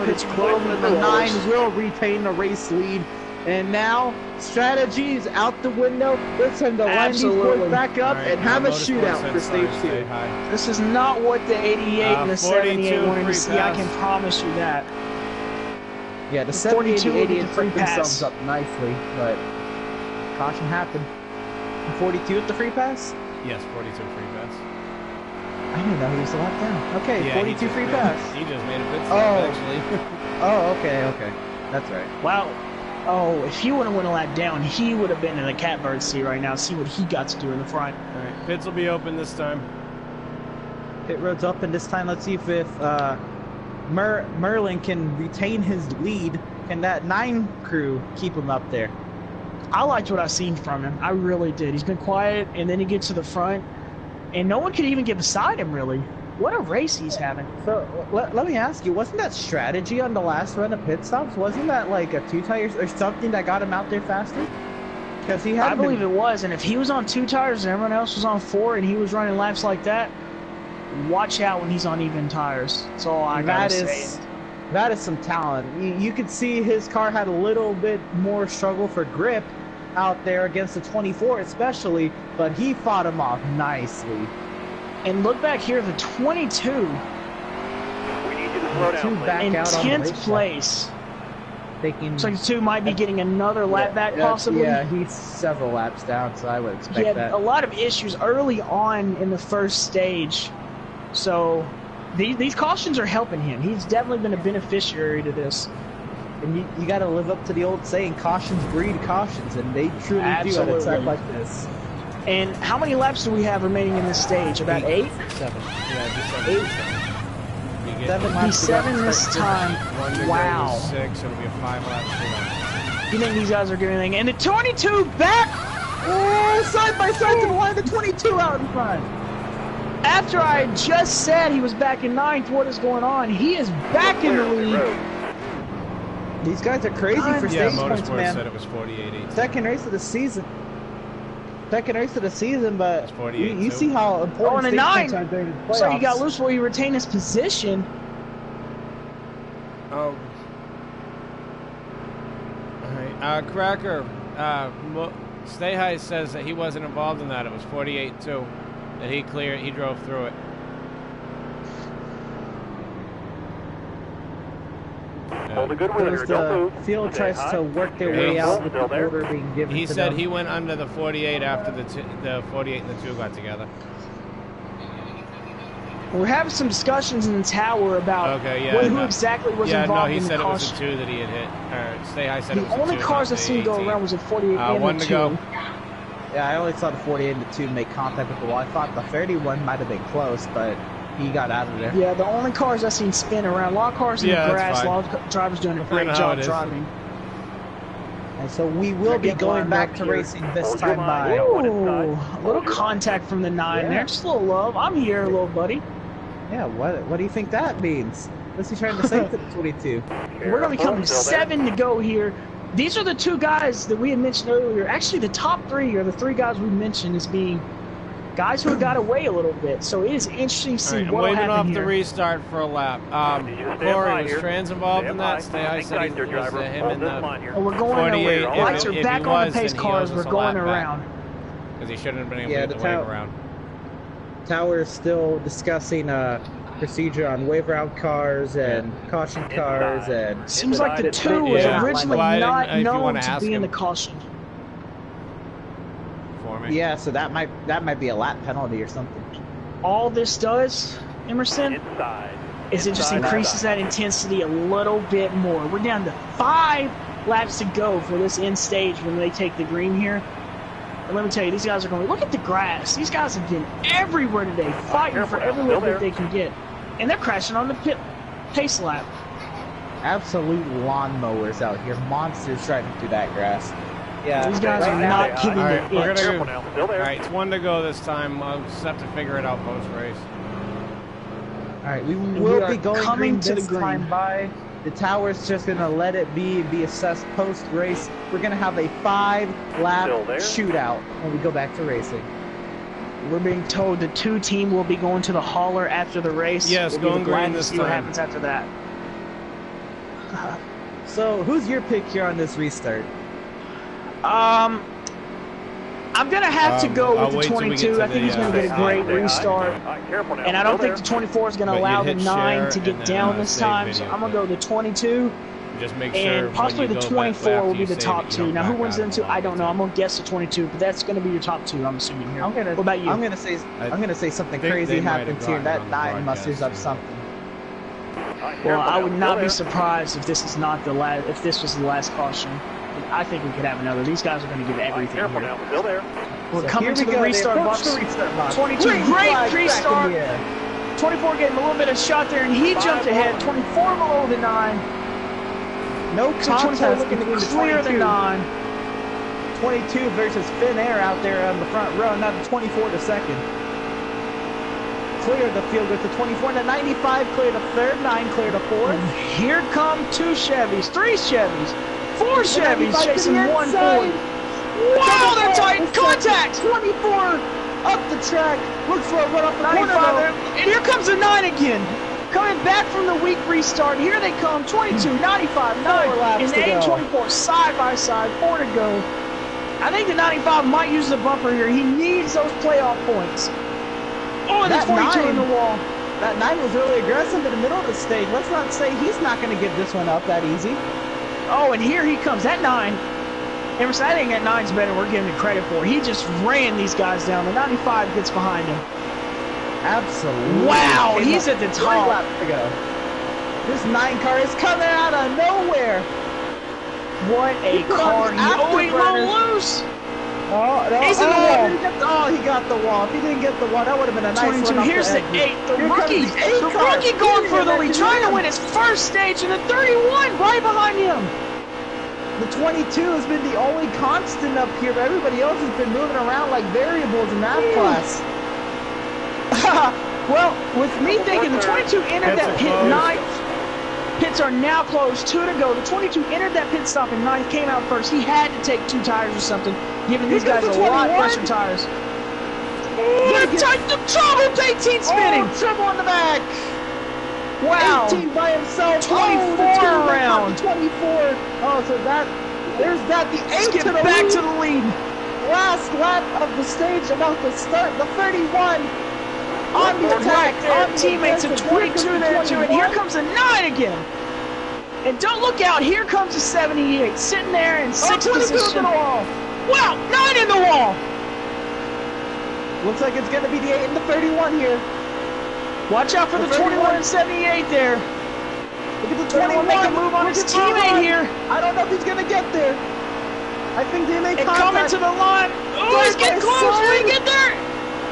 It's close, and the 9 will retain the race lead. And now, strategy is out the window. It's time to line these boys back up and have a shootout for stage 2. This is not what the 88 and the 78 wanted to see. I can promise you that. Yeah, the 42 88 free set pass. themselves up nicely, but caution happened. 42 at the free pass? Yes, 42 free pass. I didn't know he was a lap down. Okay, Yeah, 42 free pass. He just made a pit stop, actually. Oh, okay. That's right. Wow. Oh, if he would have went a lap down, he would have been in the catbird seat right now. See what he got to do in the front. All right, pits will be open this time. Pit road's up, and this time let's see if Merlin can retain his lead. Can that 9 crew keep him up there? I liked what I seen from him. I really did. He's been quiet, and then he gets to the front, and no one could even get beside him, really. What a race he's having. So, let me ask you, wasn't that strategy on the last run of pit stops? Wasn't that like a 2 tires or something that got him out there faster? Because he had. I believe it was, and if he was on 2 tires and everyone else was on 4 and he was running laps like that, watch out when he's on even tires. That's all I gotta say. That is some talent. You could see his car had a little bit more struggle for grip out there against the 24 especially, but he fought him off nicely. And look back here, the 22 We need you to slow down, back in out on 10th the place. Taking, So 22 might be getting another lap back, possibly. Yeah, he's several laps down, so I would expect He had that. a lot of issues early on in the first stage. So these cautions are helping him. He's definitely been a beneficiary to this. And you got to live up to the old saying, cautions breed cautions, and they truly do at a track like this. And how many laps do we have remaining in this stage? About 8? 7. Yeah, just 8. 7 laps. Be 7 this time. Wow. 6, it'll be a 5 lap shootout. You think these guys are doing anything? And the 22 back! Oh, side by side to the line, the 22 out in front. After I had just said he was back in 9th, what is going on? He is back in the lead. These guys are crazy for Yeah, stage points, Motorsport man. said it was 48-18. Second race of the season. But you see how important and a stage 9. points are during the playoffs. So he got loose while he retained his position. Oh. Alright, Cracker, Stay High says that he wasn't involved in that. It was 48-2. That he drove through it. Hold a good wheel here, don't move. The field tries to work their way out with the order being given He to said them. he went under the 48 after the 48 and the 2 got together. We're having some discussions in the tower about who exactly was involved in the caution. he said it was the 2 that he had hit. Stay High said it was the 2. The only cars I seen go around was the 48 and one the 2. to go. Yeah, I only saw the 48 and the 2 make contact with the wall. I thought the 31 might have been close, but he got out of there. Yeah, the only cars I seen spin around. A lot of cars in the grass. A lot of drivers doing a great job driving. And so we will be going back to racing this time by. Ooh, a little contact from the 9 there. Just a little love. I'm here, little buddy. Yeah, what do you think that means? What's he trying to say to the 22? We're going to be coming 7 to go here. These are the 2 guys that we had mentioned earlier. Actually, the top 3 are the 3 guys we mentioned as being guys who got away a little bit. So it is interesting to see All right, I'm what will waving happen off here. the restart for a lap. Corey, was Trans involved in that? Stay high, said he was him in the And we're going 48. around. Lights are If back he on was, the pace then he cars. owes We're us a going lap back. around. Because he shouldn't have been able Yeah, to the get the wave around. Tower is still discussing procedure on wave route cars and caution cars and... Seems like the 2 was Yeah. originally Well, not if you known wanna to ask be in him. the caution. For me. Yeah, so that might be a lap penalty or something. All this does, Emerson, is it just increases that intensity a little bit more. We're down to 5 laps to go for this end stage when they take the green here. And let me tell you, these guys are going, look at the grass. These guys have been everywhere today, fighting for every little bit they can get. And they're crashing on the pace lap. Absolute lawnmowers out here. Monsters driving through that grass. Yeah, These guys are not giving All the right, we're itch. gonna go. All right, it's 1 to go this time. I'll just have to figure it out post race. Alright, we we will are be going coming green to the this green. time by. The tower's just gonna let it be assessed post race. We're gonna have a 5-lap shootout when we go back to racing. We're being told the 2 team will be going to the hauler after the race. Yes, We'll be going glad green to this see what time. happens after that. So, who's your pick here on this restart? I'm going to have to go I'll with wait the till we get 22. to I think the, he's going to get a great restart. And I don't think the 24 is going to But allow you the hit 9 share to get and then, down this save time. video So I'm going to go clip. the 22. Just make sure And possibly when the you go 24 after will be you the save top it, you 2. don't Now, who back wins out them of 2? the I don't know. line. I'm going to guess the 22, but that's going to be your top 2, I'm assuming here. I'm gonna. What about you? I'm gonna say something think crazy they might have happens here. gotten That on the 9 musters up broadcast, something. Well, I would not be surprised if this is not the last. If this was the last caution. I think we could have another. These guys are going to give everything here. We're So coming here to we the go. restart They box. approach the restart box. 22, Green great flag back in restart. the air. 24 gave him a little bit of shot there, and he jumped ahead. 24 below the 9. No So 24 contest looking between to the clear the 22. 9. 22 versus Finn Air out there on the front row, not the 24 to second. Clear the field with the 24 and the 95, clear the third, 9 clear the fourth. Here come 2 Chevys, 3 Chevys, 4 Chevys 95 to chasing the 1 inside. Ford. Wow, they're tight in contact! 24 up the track, looks for a run off the corner 95 though. there, and here comes the 9 again. Coming back from the weak restart. Here they come, 22, 95, 9, laps and to go. 24 side by side, 4 to go. I think the 95 might use the bumper here. He needs those playoff points. Oh, and the That 42 in 9 the wall. That 9 was really aggressive in the middle of the stage. Let's not say he's not going to give this one up that easy. Oh, and here he comes. That 9. Emerson, I think that 9's better. We're giving him credit for. He just ran these guys down. The 95 gets behind him. Absolutely. Wow, Came he's up at the 3 top. laps to go. This 9 car is coming out of nowhere. What a car. Oh, he blew loose. Oh, no, He's in the wall. He got the wall. If he didn't get the wall, that would have been a nice 22. one. Here's the 8. The rookie. The rookie going for the lead. Trying to win his first stage. And the 31 right behind him. The 22 has been the only constant up here, but everybody else has been moving around like variables in that class. Well, with me thinking the 22 entered Pits that are pit closed. 9th. Pits are now closed. 2 to go. The 22 entered that pit stop in 9th, came out first. He had to take 2 tires or something, giving these guys a lot fresher tires. The trouble 18 spinning. Oh, trouble on the back. Wow. 18 by himself. 24 around. 24. Oh, so there's that. The 8 Let's get to the back lead. to the lead. Last lap of the stage about to start. The 31 on the attack. Right there. On the Teammates of offensive. 22 there too. And here comes a 9 again. And don't look out. Here comes a 78 sitting there in 6th 22 position. in the wall. Wow, 9 in the wall. Looks like it's going to be the 8 and the 31 here. Watch out for the 21 and 78 there. Look at the 21 make a move on his teammate here. I don't know if he's going to get there. I think they may And coming to the line. Oh, he's getting close. Will he get there?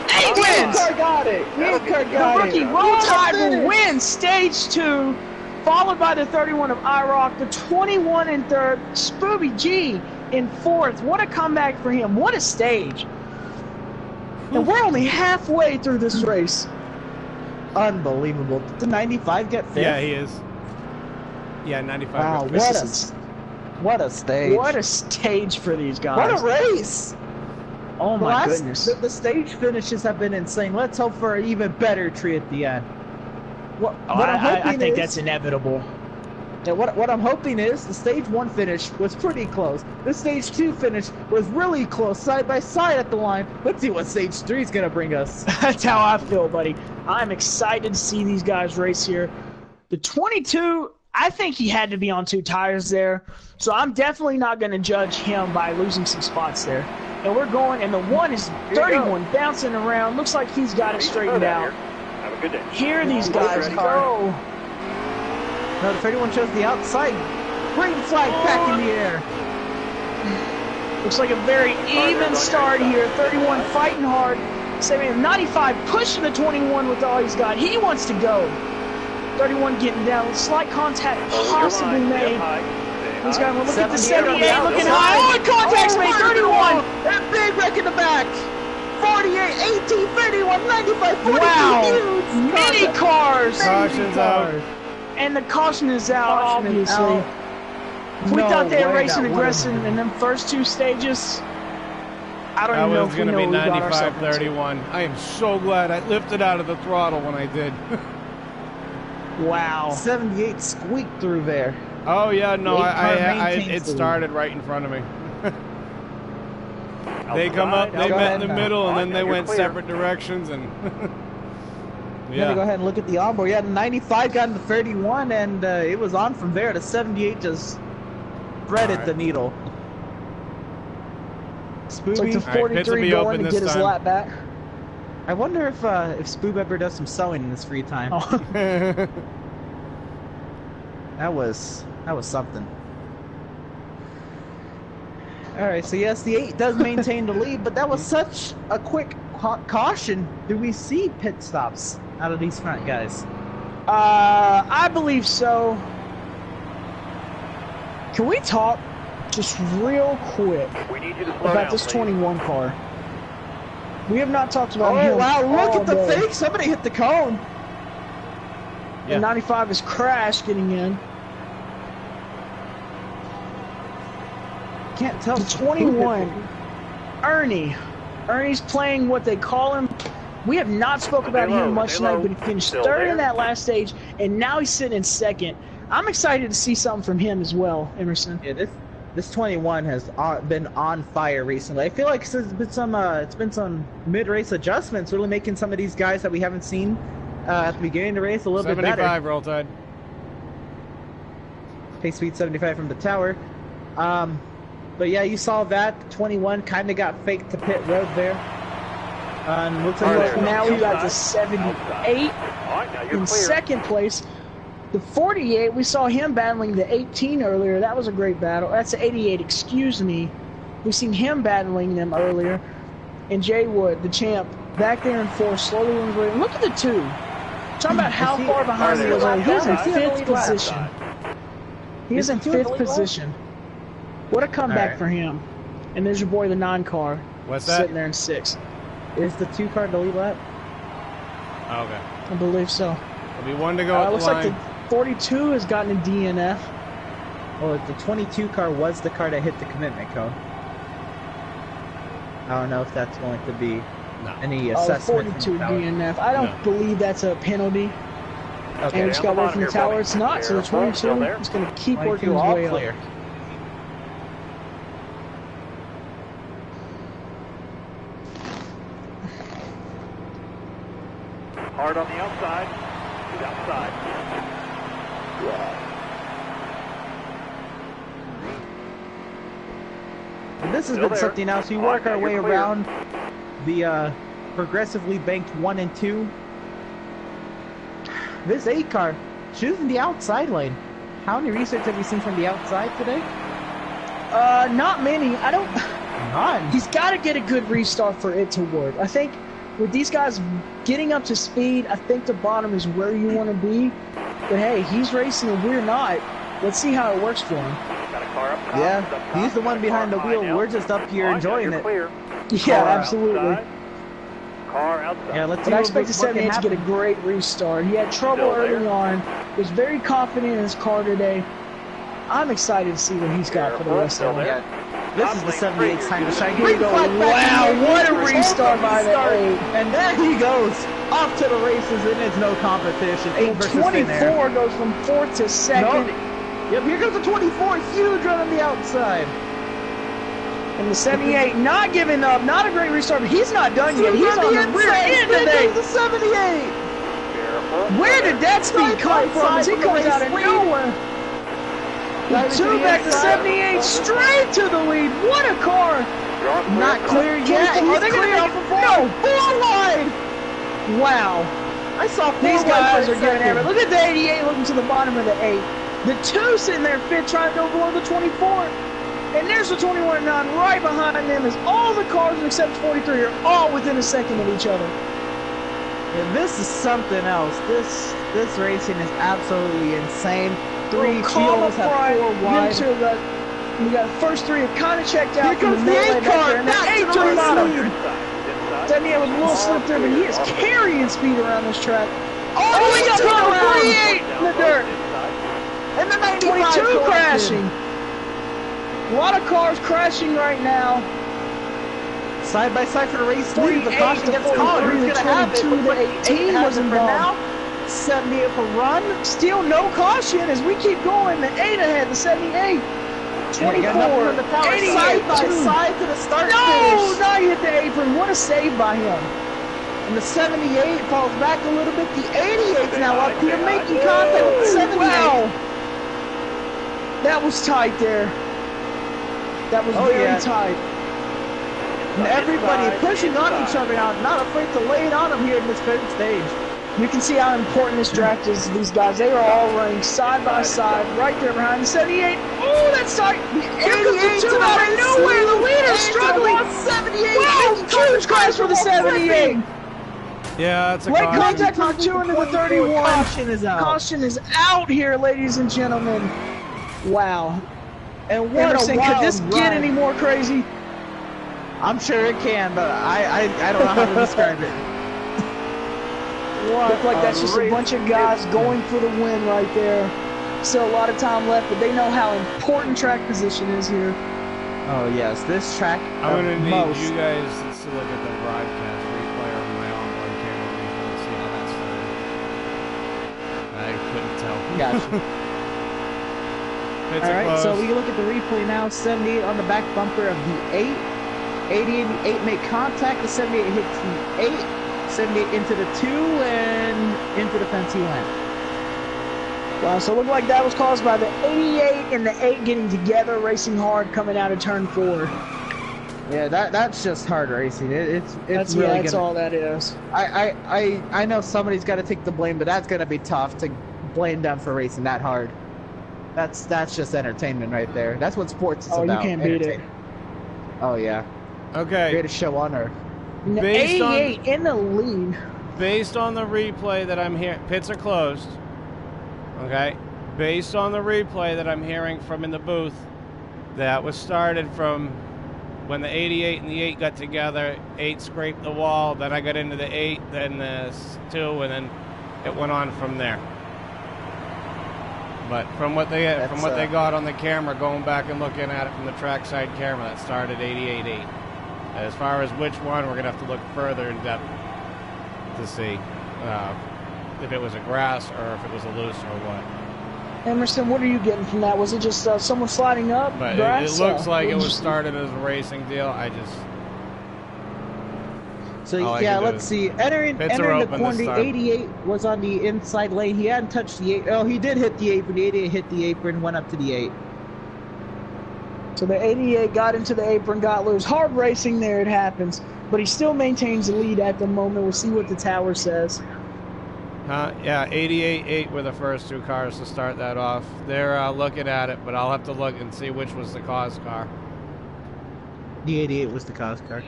He wins. Car got it. The rookie Roll Tide will win stage 2, followed by the 31 of IROC, the 21 in 3rd, SpoobyG in 4th. What a comeback for him. What a stage. And we're only halfway through this race. Unbelievable. Did the 95 get 5th? Yeah, he is. Yeah, 95. Wow, what a stage. What a stage for these guys. What a race. Oh my goodness. The stage finishes have been insane. Let's hope for an even better tree at the end. I think that's inevitable. Yeah, what I'm hoping is the stage 1 finish was pretty close. The stage 2 finish was really close, side by side at the line. Let's see what stage 3 is gonna bring us. That's how I feel, buddy. I'm excited to see these guys race here. The 22, I think he had to be on 2 tires there, so I'm definitely not going to judge him by losing some spots there. And we're going, and the 1 is 31, bouncing around. Looks like he's got it straightened out. Have a good day. Here these guys go. No, the 31 shows the outside. Green flag back in the air. Looks like a very even start here. 31 fighting hard. 95 pushing the 21 with all he's got. He wants to go. 31 getting down. Slight contact possibly made. He's got to look at the 78 looking high. Oh, and contact's made. 31. That big wreck in the back. 48, 18, 31, 95, 42. Wow. Mini cars. Caution's out. And the caution is out, obviously. We thought they were racing aggressive in them first 2 stages. I don't even know if we know what we got ourselves into. 95-31. I am so glad I lifted out of the throttle when I did. Wow. 78 squeaked through there. Oh yeah, no, it started right in front of me. They come up, they met in the middle, and then they went separate directions, and yeah. Gonna go ahead and look at the onboard. Yeah, 95 got into 31, and it was on from there. The 78 just threaded the needle. Spooby, it's like the 43 going to get his lap back. I wonder if Spoob ever does some sewing in his free time. Oh. That was something. All right, so yes, the 8 does maintain the lead, but that was such a quick caution. Do we see pit stops out of these front guys? I believe so. Can we talk just real quick about this 21 car? We have not talked about him. Oh wow, look at the day. fake! Somebody hit the cone. Yeah. And 95 is crashed getting in. Can't tell. The 21, Ernie's playing what they call him. We have not spoke about him much tonight, but he finished 3rd in that last stage, and now he's sitting in 2nd. I'm excited to see something from him as well, Emerson. Yeah, this 21 has been on fire recently. I feel like it's been some mid-race adjustments, really making some of these guys that we haven't seen at the beginning of the race a little bit better. 75 roll tide. Pace speed 75 from the tower. But yeah, you saw that 21 kind of got faked to pit road there. Looks like now we got the 78 in 2nd place. The 48, we saw him battling the 18 earlier. That was a great battle. That's the 88, excuse me. We've seen him battling them earlier. And Jay Wood, the champ, back there in 4th, slowly wins away. Look at the 2. Talking about how far behind he is. He's in 5th position. He is in 5th position. What a comeback for him. And there's your boy, the 9 car. What's that? Sitting there in 6th. Is the 2 car the lead lap? Oh, okay. I believe so. There'll be 1 to go at the looks line. like the 42 has gotten a DNF. Well, the 22 car was the car that hit the commitment cone. I don't know if that's going to be any assessment. 42 DNF. I don't believe that's a penalty. Okay. And it's got away from the tower. It's not. So the 22 is going to keep working his way up. Hard on the outside. He's outside. And this has been something else. We work our way around the progressively banked 1 and 2. This 8 car choosing the outside lane. How many restarts have you seen from the outside today? Not many. I don't. None. He's got to get a good restart for it to work. I think with these guys getting up to speed, I think the bottom is where you want to be. But hey, he's racing and we're not. Let's see how it works for him. Yeah, he's the one behind the wheel. We're just up here enjoying it. Yeah, absolutely. Car outside. Yeah, let's see. But I expect the 78 to get a great restart. He had trouble early on. Was very confident in his car today. I'm excited to see what he's got for the rest of it. Yeah. This is the 78's time to shine. Here we go. Wow, what a restart by the 8. And there he goes. Off to the races, and it's no competition. 8 versus 24 goes from 4th to 2nd. Nope. Yep, here comes the 24. Huge run on the outside. And the 78 not giving up. Not a great restart, but he's not done yet. He's on the rear end today. The 78. Where did that speed come from? He comes out of nowhere. Two back to 78, straight to the lead. What a car! Not clear yet. Are they going to off of 4? No, 4 wide. Wow. I saw 4 These guys are getting everything. Look at the 88 looking to the bottom of the 8. The 2 sitting there fit trying to go below the 24. And there's the 21 and 9 right behind them as all the cars except 43 are all within a second of each other. Yeah, this is something else. This racing is absolutely insane. 3 fuels have 4 wide. We got the first 3 have kind of checked out. Here comes the 8 car. And the 8 to the bottom. 78 was a little slipped there, but he is carrying speed around this track. Oh, he got the 48 in the dirt. And the 22 crashing. A lot of cars crashing right now. Side by side for the race lead. The caution gets called. Who's going to have it? Looks like 18 was involved. 78 for run. Still no caution as we keep going. The 8 ahead, the 78. 24, 88, side by side to the start no, finish. not hit the apron. What a save by him. And the 78 falls back a little bit. The 88's now up here making contact with the 78. Wow. That was tight there. That was very tight. And everybody pushing on each other now, not afraid to lay it on them here in this third stage. You can see how important this track is to these guys. They are all running side by side, right there behind the 78. Oh, that's tight. Here comes the 2 out of nowhere. The leader's struggling. 78. Wow, huge crash for the 78. Yeah, that's a Late caution. contact from the 2 into the 31. Caution is out. Caution is out here, ladies and gentlemen. Wow. And what Emerson, a wild could this run. get any more crazy? I'm sure it can, but I don't know how to describe it. Look like that's just a bunch of guys going for the win right there. Still a lot of time left, but they know how important track position is here. Oh yes, this track. I'm gonna need you guys to look at the broadcast replay on my onboard camera and see how that's done. I couldn't tell. Gotcha. Pits All are right, so closed. we look at the replay now. 78 on the back bumper of the 8. 88 and the 8 make contact. The 78 hits the 8. 78 into the 2 and into the fence he went. Wow, so it looked like that was caused by the 88 and the 8 getting together, racing hard, coming out of turn 4. Yeah, that's just hard racing. It's That's really that's all that is. I know somebody's got to take the blame, but that's gonna be tough to blame them for racing that hard. That's just entertainment right there. That's what sports is about. Oh, you can't beat it. Oh yeah. Okay. Greatest show on earth. And the Based on- 88 in the lead. Based on the replay that I'm hearing, pits are closed. Okay. Based on the replay that I'm hearing from in the booth, that was started from when the 88 and the 8 got together. 8 scraped the wall, then I got into the 8, then the 2, and then it went on from there. But from what they got on the camera, going back and looking at it from the trackside camera, that started 88-8. As far as which one, we're gonna have to look further in depth to see if it was a grass or if it was a loose or what. Emerson, what are you getting from that? Was it just someone sliding up? But grass? it looks like it was started as a racing deal. So yeah, let's see. Entering the corner, the 88 was on the inside lane. He hadn't touched the 8. Oh, he did hit the apron. The 88 hit the apron, went up to the 8. So the 88 got into the apron, got loose. Hard racing there, it happens. But he still maintains the lead at the moment. We'll see what the tower says. Yeah, 88-8 were the first 2 cars to start that off. They're looking at it, but I'll have to look and see which was the cause car. The 88 was the cause car.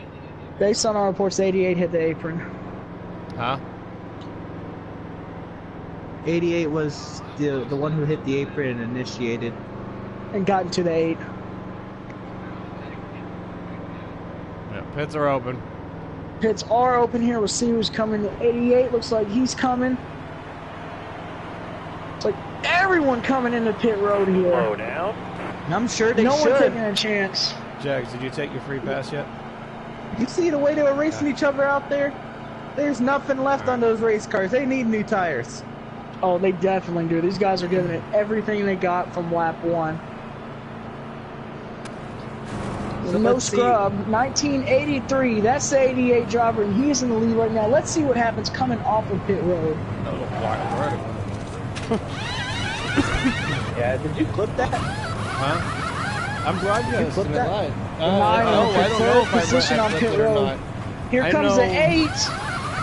Based on our reports, the 88 hit the apron. Huh? 88 was the one who hit the apron and initiated. And got into the 8. Yeah, pits are open. Pits are open here. We'll see who's coming. The 88 looks like he's coming. It's like everyone coming into pit road here. Slow down. And I'm sure they no should. one taking a chance. Jags, did you take your free pass yet? You see the way they were racing each other out there? There's nothing left on those race cars. They need new tires. Oh, they definitely do. These guys are giving it everything they got from lap 1. So No scrub, 1983. That's the 88 driver, and he is in the lead right now. Let's see what happens coming off of pit road. Yeah, did you clip that? Huh? I'm broadcasting clip it that? live. I don't know if position on pit road. Here comes the 8.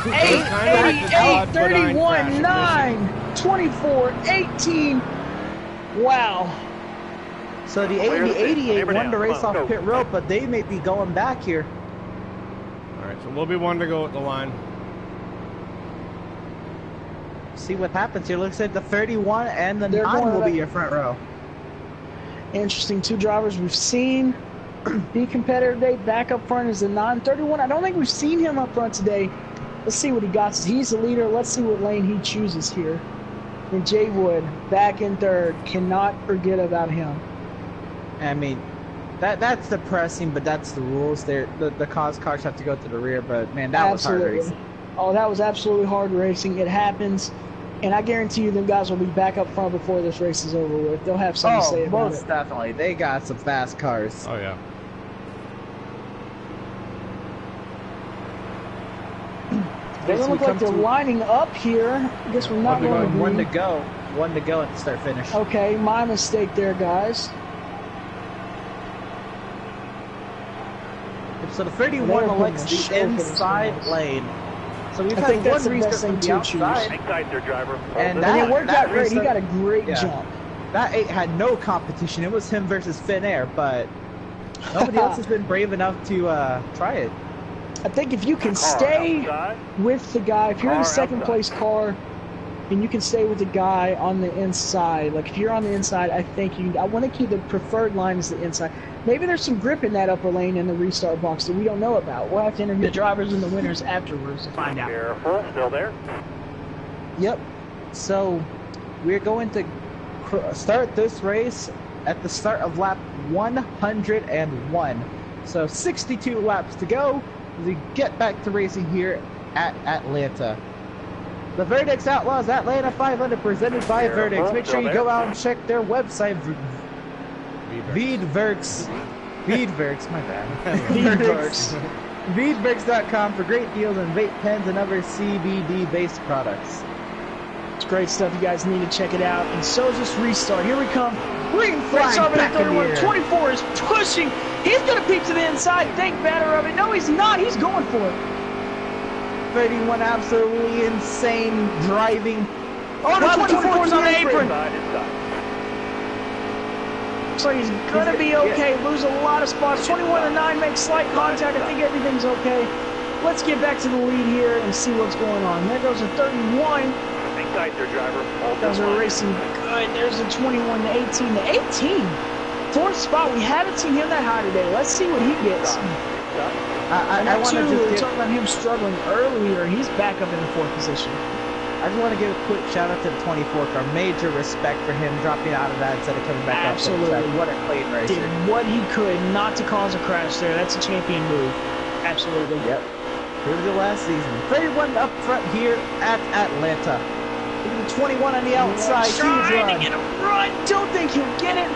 8, 31, 9, 24, 18. Wow. So the 88 won the race off pit road, but they may be going back here. All right, so we'll be one to go at the line. See what happens here. Looks like the 31 and the 9 will be your front row. Interesting. 2 drivers we've seen be competitive today. Back up front is the 931. I don't think we've seen him up front today. Let's see what he got. He's the leader. Let's see what lane he chooses here. And Jay Wood back in 3rd. Cannot forget about him. I mean, that's depressing, but that's the rules. The cars have to go to the rear, but man, that was hard racing. Oh, that was absolutely hard racing. It happens, and I guarantee you them guys will be back up front before this race is over with. They'll have something to say about it. Most definitely. They got some fast cars. Oh, yeah. Doesn't look like they're lining up here. I guess we're not going to one to go. One to go at the start finish. Okay, my mistake there, guys. So the 31 elects the inside lane. So we've had one restart from the outside. Inside their driver. And it worked out great. He got a great jump. That 8 had no competition. It was him versus Finn Air, but nobody else has been brave enough to try it. I think if you can stay with the guy, if you're in a second place car, and you can stay with the guy on the inside, like if you're on the inside, I think I want to keep the preferred line as the inside. Maybe there's some grip in that upper lane in the restart box that we don't know about. We'll have to interview the drivers and the winners afterwards to find out. Careful, still there? Yep. So we're going to start this race at the start of lap 101. So 62 laps to go as we get back to racing here at Atlanta. The Veedverks Outlaws Atlanta 500 presented by Veedverks. Make sure you go out and check their website. Veedverks, my bad. Veedverks. Veedverks.com for great deals on vape pens and other CBD-based products. It's great stuff. You guys need to check it out. And so is this restart. Here we come. Green flag back in the air. 24 is pushing. He's going to peek to the inside. Think better of it. No, he's not. He's going for it. 31 absolutely insane driving. Oh, the 24's on the apron. Looks like he's going to be okay. Lose a lot of spots. 21 and 9 make slight contact. I think everything's okay. Let's get back to the lead here and see what's going on. There goes the 31. Inside their driver. Those are racing good. There's the 21 to 18. The 18. 4th spot. We haven't seen him that high today. Let's see what he gets. I want to just talk about him struggling earlier. He's back up in the 4th position. I just want to give a quick shout out to the 24 car. Major respect for him dropping out of that instead of coming back up. Absolutely. What a clean racer. Did what he could not to cause a crash there. That's a champion move. Absolutely. Yep. Here's the last season. 31 up front here at Atlanta. Look at the 21 on the outside. Trying to get a run. Don't think he'll get it.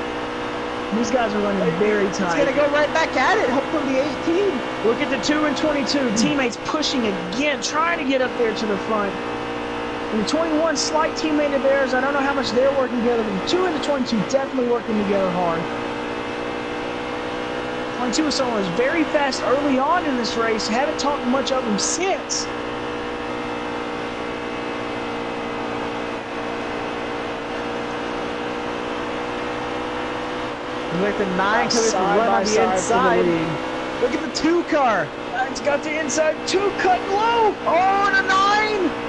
These guys are running very tight. He's going to go right back at it. Hopefully the 18. Look at the 2 and 22. Teammates pushing again, trying to get up there to the front. And the 21, slight teammate of theirs. I don't know how much they're working together, but the 2 and the 22 definitely working together hard. 22 was someone who was very fast early on in this race. Haven't talked much of him since. Like the 9 coming from run on the inside. Look at the 2 car. It's got the inside 2 cut low. Oh, the 9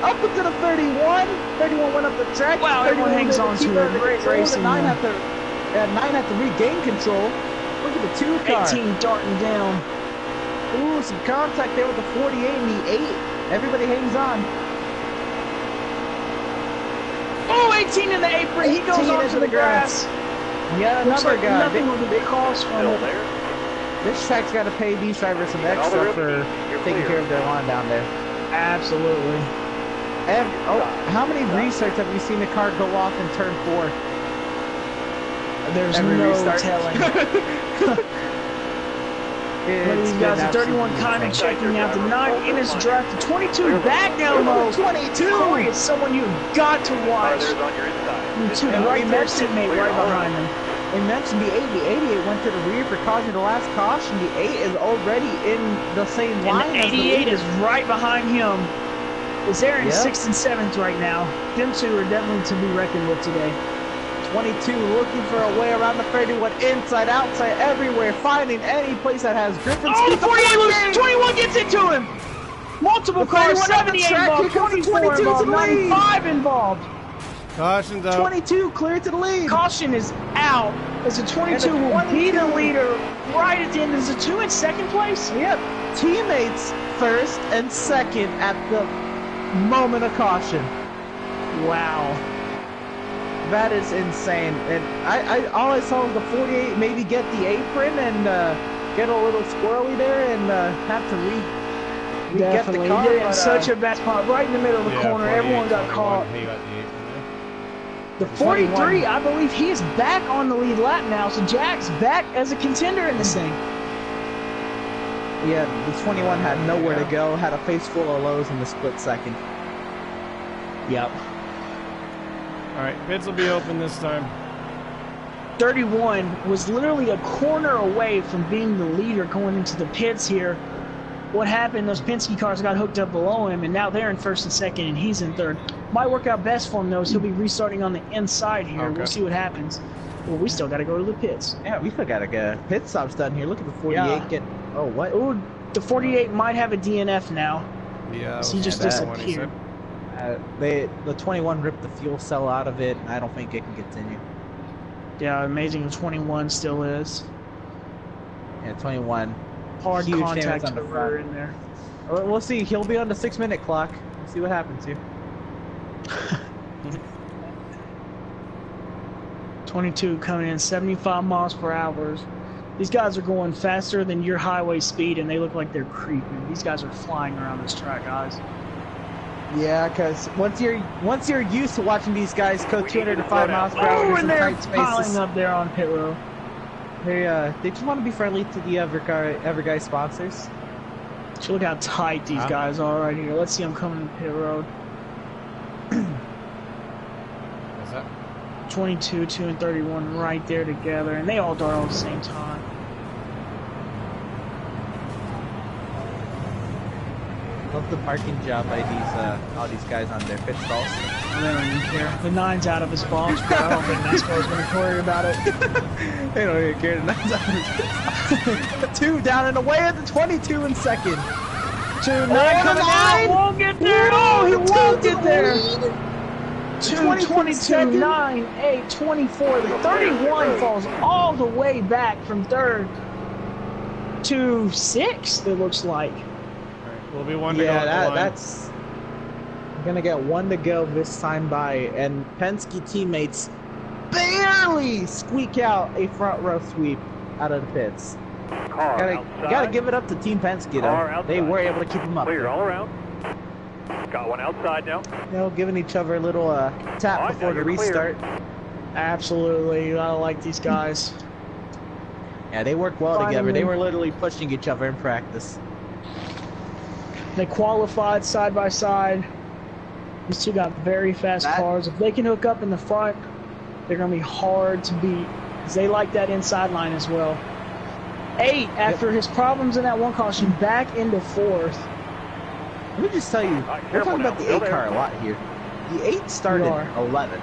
up into the 31. 31 went up the track. Wow, everyone hangs on to it. Great racing. 9 had to regain control. Look at the 2 car. 18 darting down. Ooh, some contact there with the 48 and the 8. Everybody hangs on. Oh, 18 in the apron. He goes onto the grass. Yeah, another guy. Nothing will be cost from it. This track's got to pay these drivers some extra for taking care of their lawn down there. Absolutely. How many restarts have you seen a car go off in turn 4? There's Every no restart. telling. One of these guys at 31 kind of checking out the 9 in his draft. The 22 back down low. 22 is someone you've got to watch. Right there, teammate right behind him. They mentioned the 80. The 88 went to the rear for causing the last caution. The 8 is already in the same line. And the 88 is right behind him. It's there in Yep. 6th and 7th right now. Them two are definitely to be reckoned with today. 22 looking for a way around the 31, inside, outside, everywhere, finding any place that has grip and Oh, speed. the 48 loses. 21 gets into him. Multiple cars. 78 involved. 24 involved. 95 involved. Caution's out. 22 clear to the lead. Caution is out. As a 22 will be the leader right at the end. Is a 2 in 2nd place? Yep. Teammates first and second at the moment of caution. Wow. That is insane. And all I saw was the 48 maybe get the apron and get a little squirrely there and have to get the Definitely. car. He did it in But, such a bad spot, right in the middle of the corner. 48, Everyone got 21, caught. He got the 8 The 43, I believe he is back on the lead lap now, so Jack's back as a contender in this thing. yeah, the 21 had nowhere to go, had a face full of lows in the split second. Yep. All right, pits will be open this time. 31 was literally a corner away from being the leader going into the pits here. What happened, those Penske cars got hooked up below him, and now they're in 1st and 2nd, and he's in 3rd. Might work out best for him, though, so he'll be restarting on the inside here. Okay. We'll see what happens. Well, we still got to go to the pits. Yeah, we still gotta get pit stops done here. Look at the 48 Yeah. get. Oh, what? Ooh, the 48 might have a DNF now. Yeah, He just that disappeared. The 21 ripped the fuel cell out of it, and I don't think it can continue. Yeah, amazing. The 21 still is. Yeah, 21. Hard Huge contact damage to on the the rear front. in there. We'll see. He'll be on the 6-minute clock. We'll see what happens here. 22 coming in 75 miles per hour. These guys are going faster than your highway speed, and they look like they're creeping. These guys are flying around this track, guys. Yeah, because once you're used to watching these guys go 205 miles per hour Oh, in and they're tight piling spaces, up there on pit row. they just want to be friendly to the Everguy sponsors. So look how tight these guys are right here. Let's see them coming to pit road. What's that? 22, 2, and 31 right there together, and they all dart all at the same time. Love the parking job by all these guys on their pit stalls. They don't even care. The 9's out of his box, but I don't think NASCAR's going to worry about it. They don't even care. The 9's on his pit stall. 2 down and away at the 22 in 2nd. 2, 9 coming out, won't get there. Oh, he won't get there. 2, 22, 9, 8, 24. The 31 falls all the way back from 3rd to 6th, it looks like. We'll be one to go. Yeah, that's gonna get 1 to go this time by, and Penske teammates barely squeak out a front row sweep out of the pits. Gotta give it up to Team Penske though. They were able to keep them up. Clear all around. Got one outside now. You know, giving each other a little tap Alright, before now the you're clear. restart. Absolutely, I like these guys. Yeah, they work well Finally. together. They were literally pushing each other in practice. They qualified side by side. These two got very fast cars. If they can hook up in the front, they're going to be hard to beat because they like that inside line as well. 8, after his problems in that one caution, back into 4th. Let me just tell you, we're talking about the 8 car a lot here. The 8 started 11th.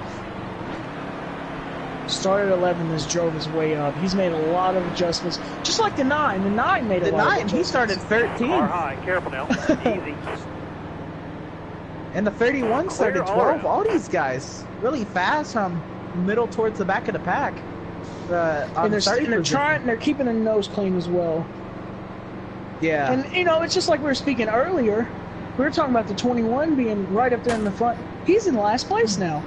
Started 11th, has drove his way up. He's made a lot of adjustments, just like the 9. The 9 made a lot of adjustments. He started 13th. Car high, careful now. Easy. And the 31 started Clear all 12. around. All these guys really fast from middle towards the back of the pack. And they're keeping their nose clean as well. Yeah. And you know, it's just like we were speaking earlier. We were talking about the 21 being right up there in the front. He's in last place now.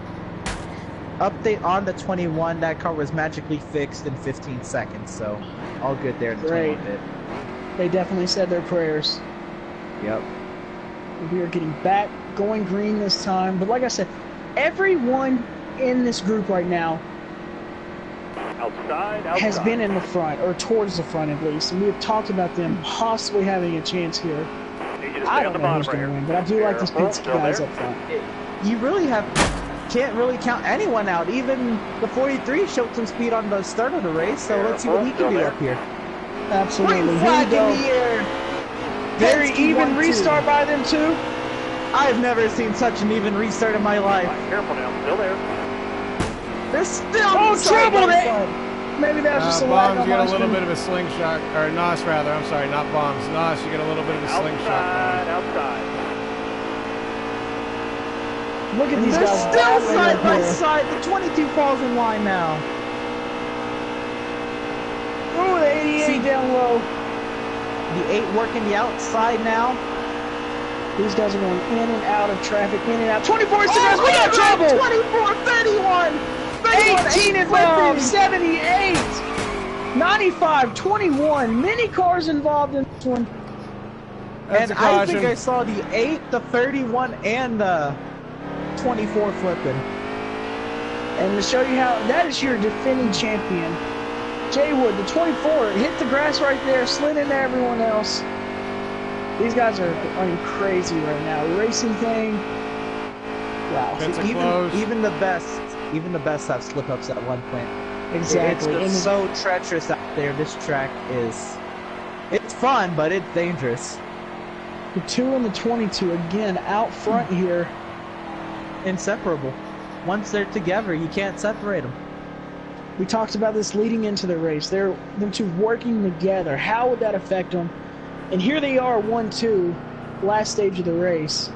update on the 21. That car was magically fixed in 15 seconds, so all good there in the 21 bit. They definitely said their prayers. Yep. We are getting back, going green this time. But like I said, everyone in this group right now has been in the front, or towards the front at least. And we have talked about them possibly having a chance here. I don't know who's going to win, but I do like these Penske guys up front. You really can't really count anyone out. Even the 43 showed some speed on the start of the race, so let's see what he can do up here. Absolutely. Green flag in the air. Very even restart by them too. I've never seen such an even restart in my life. Careful now, still there. They're still trouble there. Maybe that's just a lag Bombs, on you my get a little screen. bit of a slingshot, or Nos rather, I'm sorry, not Bombs. Nos, you get a little bit of a slingshot. Outside. Look at these They're guys. still side by side. The 22 falls in line now. Ooh, the 88 down low. The 8 working the outside now. These guys are going in and out of traffic, in and out. 24 seconds, we got trouble! 24, 31, 18 involved, 78, 95, 21. Many cars involved in this one. That's and a I think caution. I saw the 8, the 31, and the 24 flipping. And to show you how, that is your defending champion. Jay Wood, the 24, hit the grass right there, slid into everyone else. These guys are running crazy right now. Racing thing. Wow. Even the best have slip-ups at one point. Exactly. It's so treacherous out there. This track is... It's fun, but it's dangerous. The 2 and the 22, again, out front here. Inseparable. Once they're together, you can't separate them. We talked about this leading into the race. They're two working together. How would that affect them? And here they are, 1-2, last stage of the race.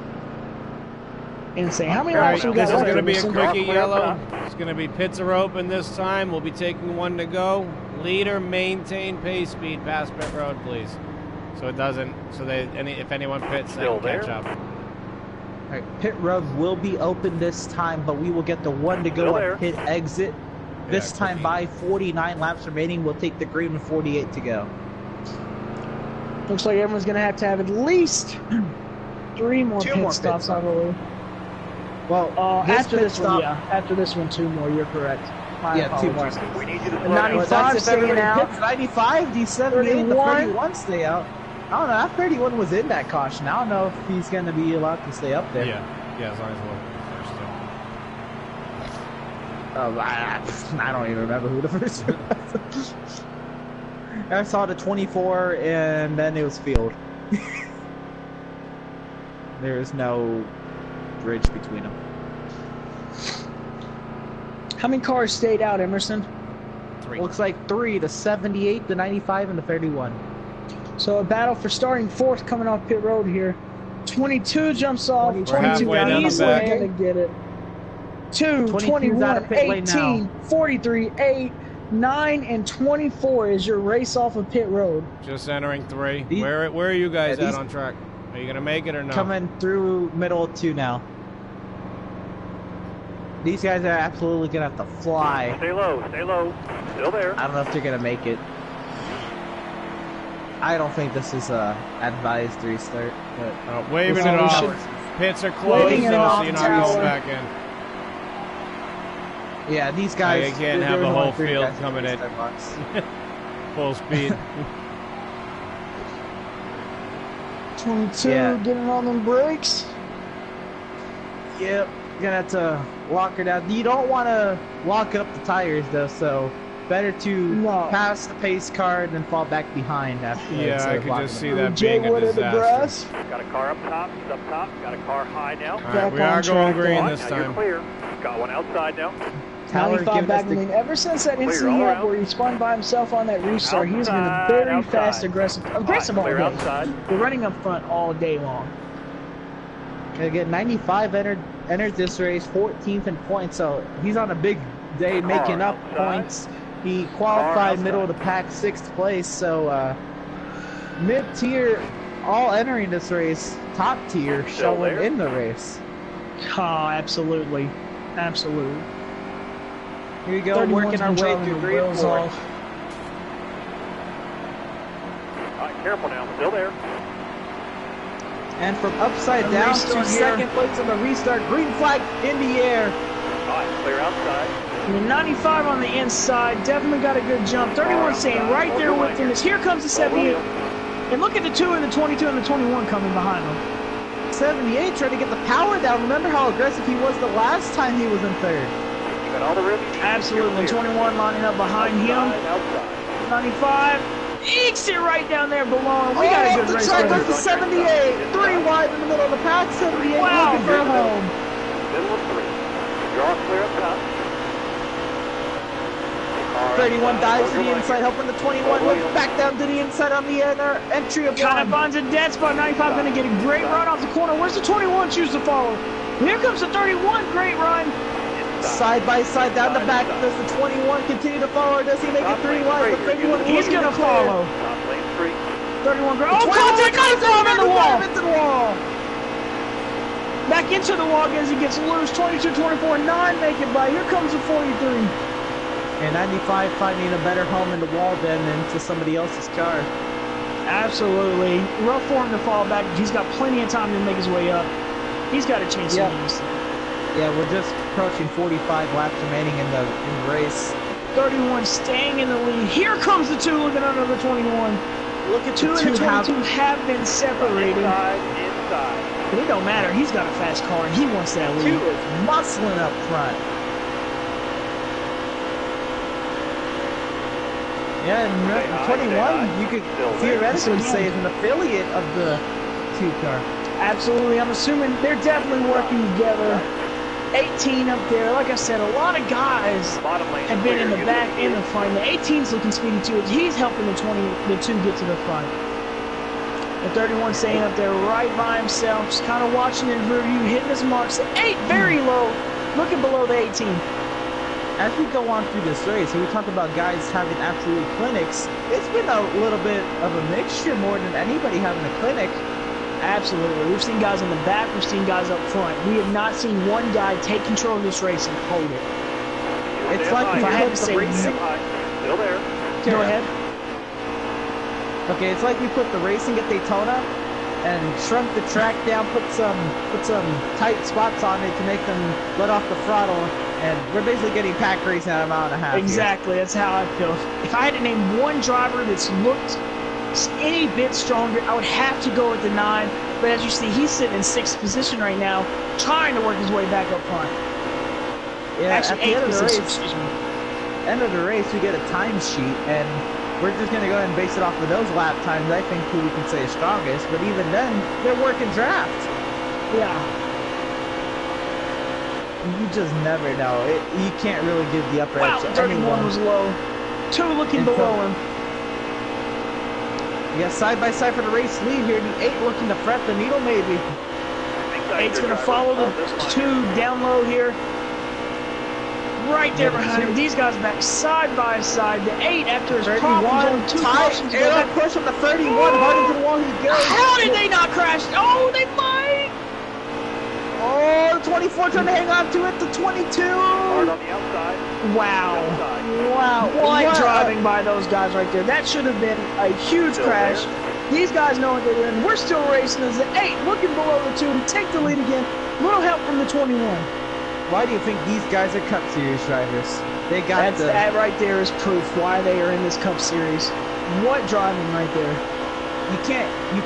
Insane. How many laps we got This is left? going to be a quickie yellow. It's going to be pits are open this time. We'll be taking 1 to go. Leader, maintain pace speed past pit road, please. So it doesn't. So if anyone pits, they can catch up. All right, pit road will be open this time, but we will get the 1 to go at pit exit. This time by 49 laps remaining, we'll take the green with 48 to go. Looks like everyone's going to have at least 3 more pit stops, I believe. Well, after this one, after this one, 2 more. You're correct. My apologies. 2 more. We need you to The 95 staying out. 95, the 78, the 31 stay out. I don't know. That 31 was in that caution. I don't know if he's going to be allowed to stay up there. Yeah, as long as we're first. I don't even remember who the first one was. I saw the 24, and then it was field. There's no bridge between them. How many cars stayed out, Emerson? 3. Looks like 3, the 78, the 95, and the 31. So a battle for starting 4th coming off pit road here. 22 jumps off. 22 halfway down the easily back. going to get it. 2, 21, 18, 43, 8, 9, and 24 is your race off of pit road. Just entering 3. Where are you guys at on track? Are you going to make it or no? Coming through middle 2 now. These guys are absolutely going to have to fly. Stay low, still there. I don't know if they're going to make it. I don't think this is a advised restart. But waving it off. Pits are closed, Waving it so off you're the not going tower. back in. Yeah, these guys... You can't have the whole field coming in. Full speed. 22 Yeah. getting on them brakes. Yep, you're gonna have to lock her down. You don't want to lock up the tires though, so better to pass the pace car and then fall back behind after. Yeah, I could just see that Jay being a Wood at the disaster. grass. Got a car up top, he's up top. Got a car high now. All right, Back we on are going track. green Now this you're time. clear. Got one outside now. Tower 95 giving us back in the lead. Ever since that instant all he had around. where he spun by himself on that restart, he's been a Outside, very outside. fast, aggressive all Clear day. outside. We're running up front all day long. Again, 95 entered this race 14th in points, so he's on a big day making up outside. points. He qualified middle of the pack, 6th place, so mid-tier, all entering this race, top tier Still showing there. in the race. Oh, absolutely. Absolutely. Here we go, working our way through 3 and 4. All right, careful now, still there. And from upside down to second place on the restart, green flag in the air. All right, clear outside. And the 95 on the inside, definitely got a good jump. 31 staying right there with him. Here comes the 78. And look at the 2 and the 22 and the 21 coming behind him. 78 trying to get the power down. Remember how aggressive he was the last time he was in third. You got all the room. Absolutely. 21 lining up behind him. 95. Ekes it right down there below him. We got a good race. Track goes to 78. 3 wide in the middle of the pack. 78 looking for home. Middle of 3. Draw clear up top. 31 dives to the inside, helping the 21 look back down to the inside on the entry of kind of finds a dead spot. 95 going to get a great run off the corner. Where's the 21 choose to follow? Here comes the 31. Great run. Side by side down the back. Does the 21 continue to follow, or does he make it 3 wide? The 31 he's going to follow. 31 great. Oh, contact! Got him in the wall. Into the wall. Back into the wall as he gets loose. 22, 24, 9 make it by. Here comes the 43. And 95 finding a better home in the wall than into somebody else's car. Absolutely. Rough for him to fall back. He's got plenty of time to make his way up. He's got a chance to lose. Yeah, we're just approaching 45 laps remaining in the race. 31 staying in the lead. Here comes the 2 looking under the 21. Look at 2 and the 22 have been separated. Inside. But it don't matter. He's got a fast car and he wants that lead. 2 is muscling up front. Yeah, and 21, you could theoretically say is an affiliate of the 2 car. Absolutely. I'm assuming they're definitely working together. 18 up there. Like I said, a lot of guys have been in the back and the front. The 18's looking speedy too. He's helping the 2 get to the front. The 31 staying up there right by himself, just kind of watching in rear view, hitting his marks. The 8 very low, looking below the 18. As we go on through this race, and we talk about guys having absolute clinics, it's been a little bit of a mixture more than anybody having a clinic. Absolutely. We've seen guys in the back, we've seen guys up front. We have not seen one guy take control of this race and hold it. It's like if I had to say still there. Go ahead. Okay, it's like we put the racing at Daytona and shrunk the track down, put some tight spots on it to make them let off the throttle, and we're basically getting pack racing at a mile and a half. Exactly, here. That's how I feel. If I had to name one driver that's looked any bit stronger, I would have to go with the 9. But as you see, he's sitting in 6th position right now, trying to work his way back up front. Yeah, actually, at the 8th position. End of the race, we get a time sheet, and we're just going to go ahead and base it off of those lap times. I think who we can say is strongest, but even then, they're working draft. Yeah. You just never know. You can't really give the upper edge to 31 was low. 2 looking below him. We got side by side for the race lead here. The 8 looking to fret the needle, maybe. 8's going to follow the 2 down low here. Right there behind him. These guys back side by side. The 8 after his problems on 2 cautions. Air push on the 31. Hard into the wall he goes. How did they not crash? Oh, they might. Oh, the 24 trying to hang on to it. The 22. Hard on the outside. Wow. Wow. What driving by those guys right there. That should have been a huge crash. These guys know what they're doing. We're still racing as the 8 looking below the 2 to take the lead again. Little help from the 21. Why do you think these guys are Cup Series drivers? They got that right there is proof why they are in this Cup Series. What driving right there. You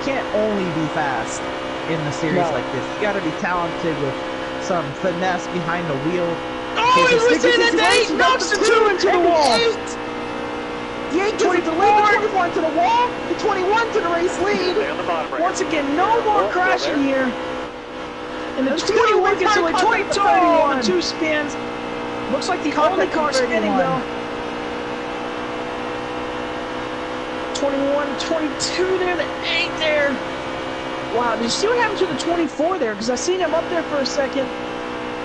can't only be fast in the series like this. You got to be talented with some finesse behind the wheel. Oh, he was in it. The 8 knocks the 2 into the wall. The 8 gets the lead, the 24 into the wall, the 21 to the race lead. Once again, no more crashing here. And the 21 gets away. 22 on the 2 spins. Looks like the only car spinning though. 21, 22 there, the 8 there. Wow, did you see what happened to the 24 there? Because I seen him up there for a second.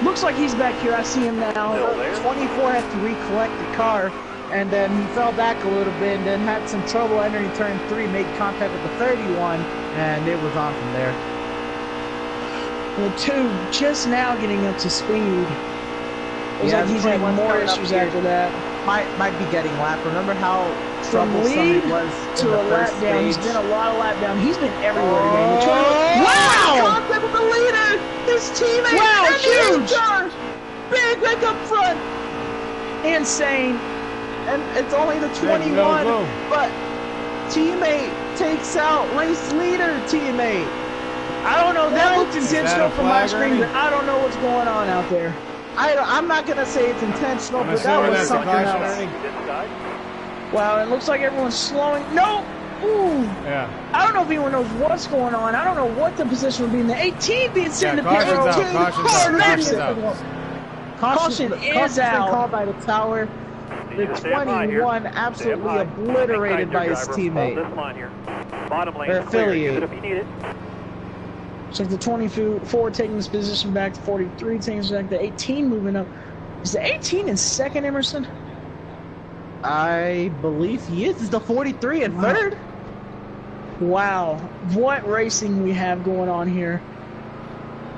Looks like he's back here. I see him now. 24 had to recollect the car, and then he fell back a little bit, and then had some trouble entering turn 3, made contact with the 31, and it was on from there. The 2 just now getting up to speed. Looks like he's had more issues after that. Might be getting lapped. Remember how From troublesome lead it was to a lap down. He's been a lot of lap down. He's been everywhere today. Wow! Contact with the leader! His teammate! Wow, and huge! Big wreck up front! Insane. And it's only the 21, but teammate takes out race leader teammate. I don't know. That looked intentional from my screen, but I don't know what's going on out there. I'm not gonna say it's intentional, but that was something else. Wow, it looks like everyone's slowing. No! Ooh! Yeah. I don't know if anyone knows what's going on. I don't know what the position would be in the 18 being sent in the pit road. Caution is out. Been called by the tower. The 21 absolutely obliterated by his teammate. They're affiliated. Looks like the 24 taking this position back to 43, taking this back to 18, moving up. Is the 18 in second, Emerson? I believe he is. Is the 43 in third? Wow, what racing we have going on here.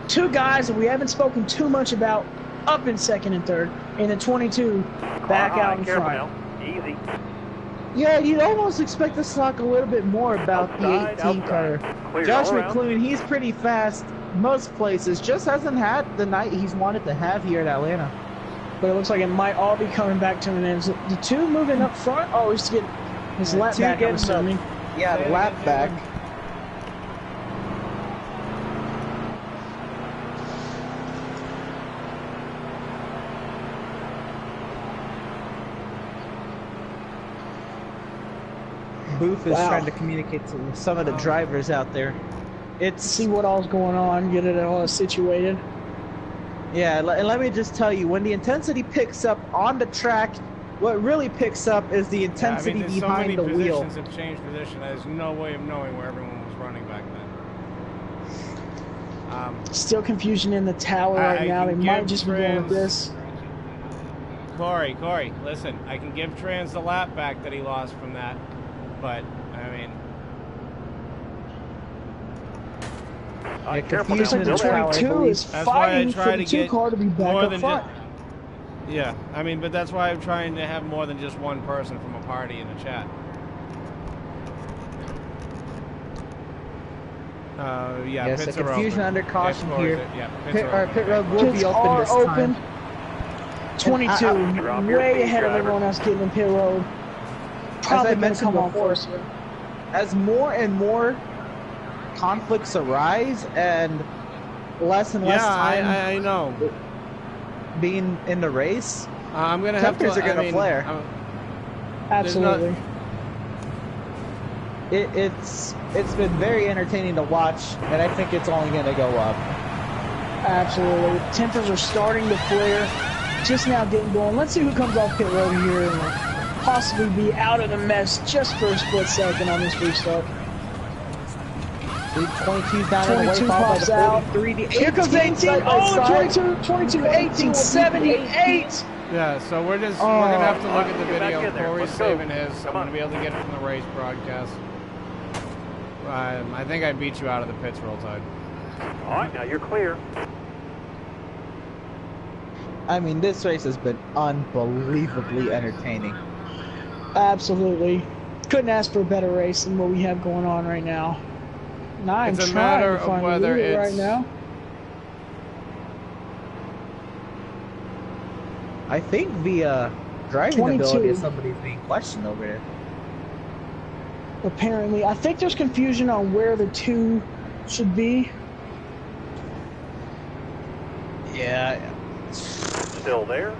Two guys that we haven't spoken too much about up in second and third, and the 22 back out in front. Easy. Yeah, you'd almost expect to talk a little bit more about the 18 car. Josh McClune, he's pretty fast most places, just hasn't had the night he's wanted to have here at Atlanta. But it looks like it might all be coming back to an end. The two moving up front, oh, he's getting his lap back, I'm assuming. Yeah, lap back. Booth is trying to communicate to some of the drivers out there. It's see what all's going on, get it all situated. Yeah, and let me just tell you, when the intensity picks up on the track, what really picks up is the intensity behind the wheel. Positions have changed position. There's no way of knowing where everyone was running back then. Still confusion in the tower right now. They might just be going with this. Corey, listen, I can give Trans the lap back that he lost from that. But, I mean... Confusion in the 22 is fighting for the 2 car to be back up front. Yeah, I mean, but that's why I'm trying to have more than just one person from a party in the chat. Yeah, yes, pits a confusion are under caution here. Yeah, pit road will be open this time. 22, way ahead of everyone else getting in pit road. As I mentioned before, as more and more conflicts arise and less time I know. being in the race, I'm gonna tempers are gonna flare. Absolutely. It's been very entertaining to watch, and I think it's only gonna go up. Absolutely. Tempers are starting to flare, just now getting going. Let's see who comes off pit road here and possibly be out of the mess just for a split second on this restart. 22's down in the way, pops out. Here comes 18. Oh, 22, 18, 78. Yeah, so we're gonna have to look at the video. Corey's saving his. I'm gonna be able to get it from the race broadcast. I think I beat you out of the pits, Roll Tide. All right, now you're clear. I mean, this race has been unbelievably entertaining. Absolutely. Couldn't ask for a better race than what we have going on right now. It's a matter of whether it's right now. I think the driving 22. Ability of somebody's being questioned over there. Apparently, I think there's confusion on where the 2 should be. Yeah. Still there?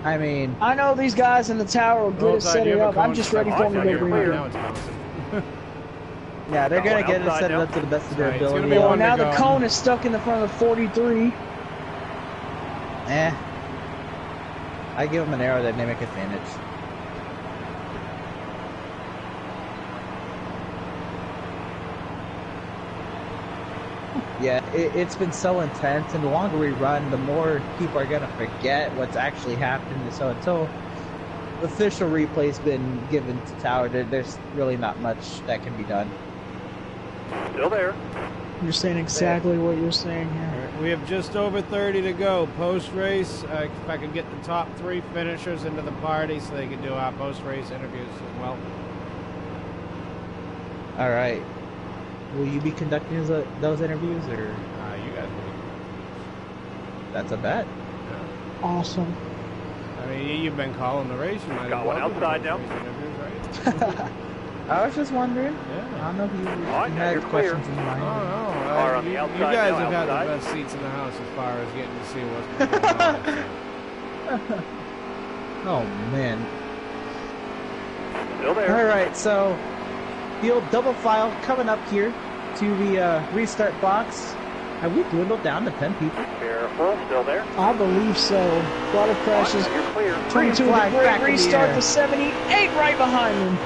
I mean, I know these guys in the tower are good at setting it up. I'm just ready for them to go green. Yeah, they're going to get it set up to the best of their ability. Well, now the cone is stuck in the front of the 43. I give them an aerodynamic advantage. Yeah, it's been so intense, and the longer we run, the more people are going to forget what's actually happened. So until the official replay's been given to Tower, there's really not much that can be done. Still there. You're saying exactly what you're saying here. We have just over 30 to go. Post-race, if I could get the top 3 finishers into the party so they can do our post-race interviews as well. All right. Will you be conducting those interviews, or You guys will. that's a bet? Awesome. I mean, you've been calling the race. You might Got one outside now. Right? I was just wondering. Yeah. I don't know if you now had you're questions clear. in mind. Oh, Car on you, the outside you guys now, have had outside. the best seats in the house as far as getting to see what's going on. Oh man. Still there. All right, so the old double file coming up here to the restart box. Have we dwindled down to 10 people? Careful, still there. I believe so. A lot of crashes. You're clear. 22 flag great back in the restart air. to 78 right behind them.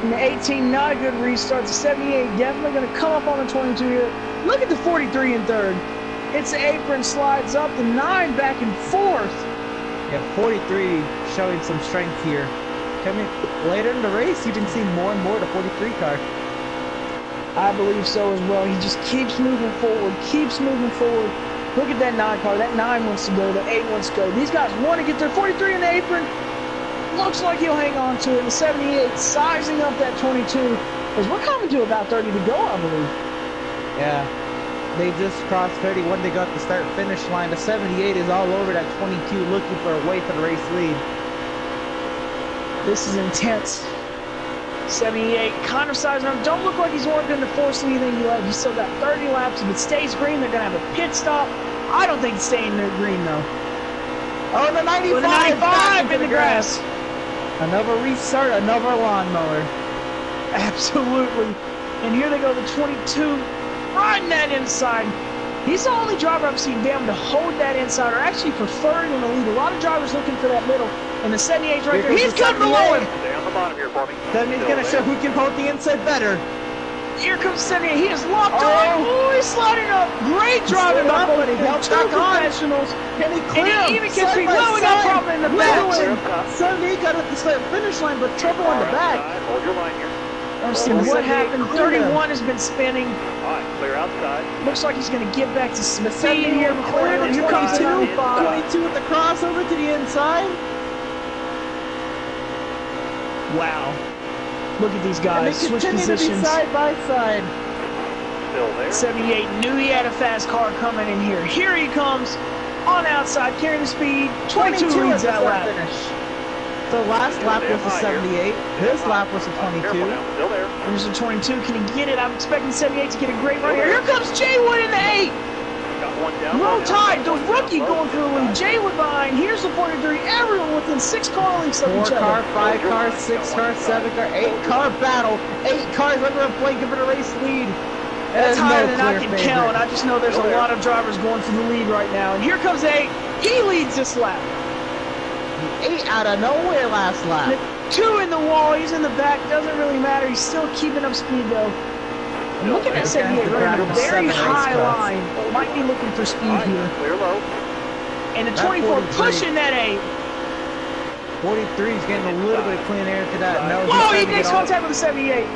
And the 18, not a good restart to 78. Definitely going to come up on the 22 here. Look at the 43 in third. It's the apron, slides up the 9 back and forth. Yeah, 43 showing some strength here. Coming later in the race, you can see more and more the 43 car. I believe so as well. He just keeps moving forward, keeps moving forward. Look at that 9 car. That 9 wants to go, the 8 wants to go. These guys want to get their 43 in the apron. Looks like he'll hang on to it. The 78 sizing up that 22 because we're coming to about 30 to go, I believe. Yeah, they just crossed 30 when they got the start-finish line. The 78 is all over that 22 looking for a way for the race lead. This is intense. 78 kind of sizing up. Don't look like he's wanting to force anything he left. He's still got 30 laps. If it stays green, they're going to have a pit stop. I don't think it's staying green, though. Oh, the 95! With the 95 in the grass. Another restart, another lawnmower. Absolutely. And here they go, the 22, riding that inside. He's the only driver I've seen be able to hold that inside, or actually preferred in the lead. A lot of drivers looking for that middle, and the 78's right there. He's cutting below him. Stay on the bottom here for me. Then he's going to show who can hold the inside better. Here comes 78. He is locked on. Oh, he's sliding up. Great driving by both of them. Two professionals. Can he clear And he even gets me. Well, we got a problem in the back. 78 got at the start-finish line, but trouble in the back. Hold your line here. Let's see what happened. 31 has been spinning. All right, clear outside. Looks like he's going to get back to some The speed here. 71 cleared, and here comes 22. 22 with the crossover to the inside. Wow. Look at these And guys. they Switch continue to be positions. side by side. Still there. 78 knew he had a fast car coming in here. Here he comes on outside, carrying the speed. 22 leads that lap. The last lap was the 78. His lap was the Careful 22. now. Still there. There's the 22. Can he get it? I'm expecting 78 to get a great run here. Here comes Jay Wood in the 8. Got one down. Low one down, tide. The one down, rookie low. going through the lead. Jay Wood behind. Here's the 43. Everyone within 6 car lengths of 4 each car, other. 5 car, 6 car, 7 car, 8 car battle. 8 cars under a blanket for the race lead. That's There's higher no than I clear can favorite. count. I just know there's Still a there. lot of drivers going for the lead right now. And here comes 8. He leads this lap. 8 out of nowhere last lap. The 2 in the wall. He's in the back. Doesn't really matter. He's still keeping up speed though. And look at that 78 running a very high line. Might be looking for speed All right, here. clear low. And the That 24 43. pushing that 8. 43 is getting a little bit of clean air to that. No, he's Whoa, trying he to get makes all- contact with the 78.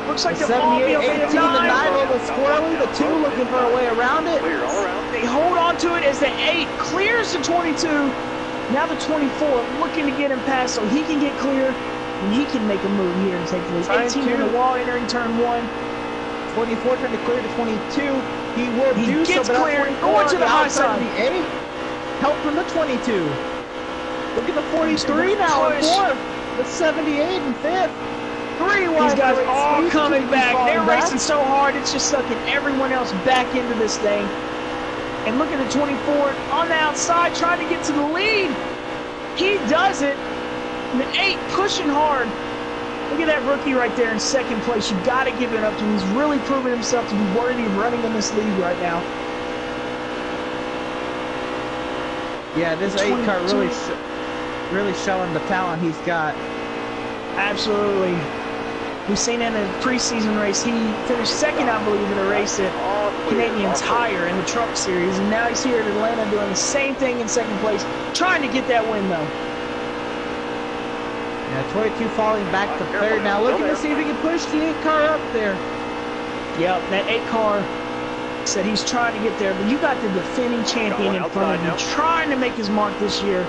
Looks like The they'll all be 78, okay. 18, the 9 a The little squirrely. The 2 looking for a way around it. Clear all around. They hold on to it as the 8 clears the 22. Now the 24 looking to get him past so he can get clear and he can make a move here and take the lead. Trying 18 in to. the wall entering turn 1. 24 trying to clear the 22. He will He do so, gets but that clear, 24 going to the high outside side. of the 8. Help from the 22. Look at the 43 now in Push. 4th. The 78 in 5th. 3 These guys wide all speed, coming keep back. falling They're back. racing so hard, it's just sucking everyone else back into this thing. And look at the 24 on the outside trying to get to the lead. He does it. And the 8 pushing hard. Look at that rookie right there in second place. You got to give it up to him. He's really proven himself to be worthy of running in this league right now. Yeah, this 8 car 22. really showing the talent he's got. Absolutely. We've seen in a preseason race, he finished second, I believe, in a race at All clear. Canadian All clear. Tire in the Truck Series, and now he's here at Atlanta doing the same thing in second place, trying to get that win, though. Yeah, 22 falling back to Careful 3rd now, now, looking still to see if he can push the 8 car up there. Yep, that 8 car said he's trying to get there, but you got the defending champion in front of you, trying to make his mark this year.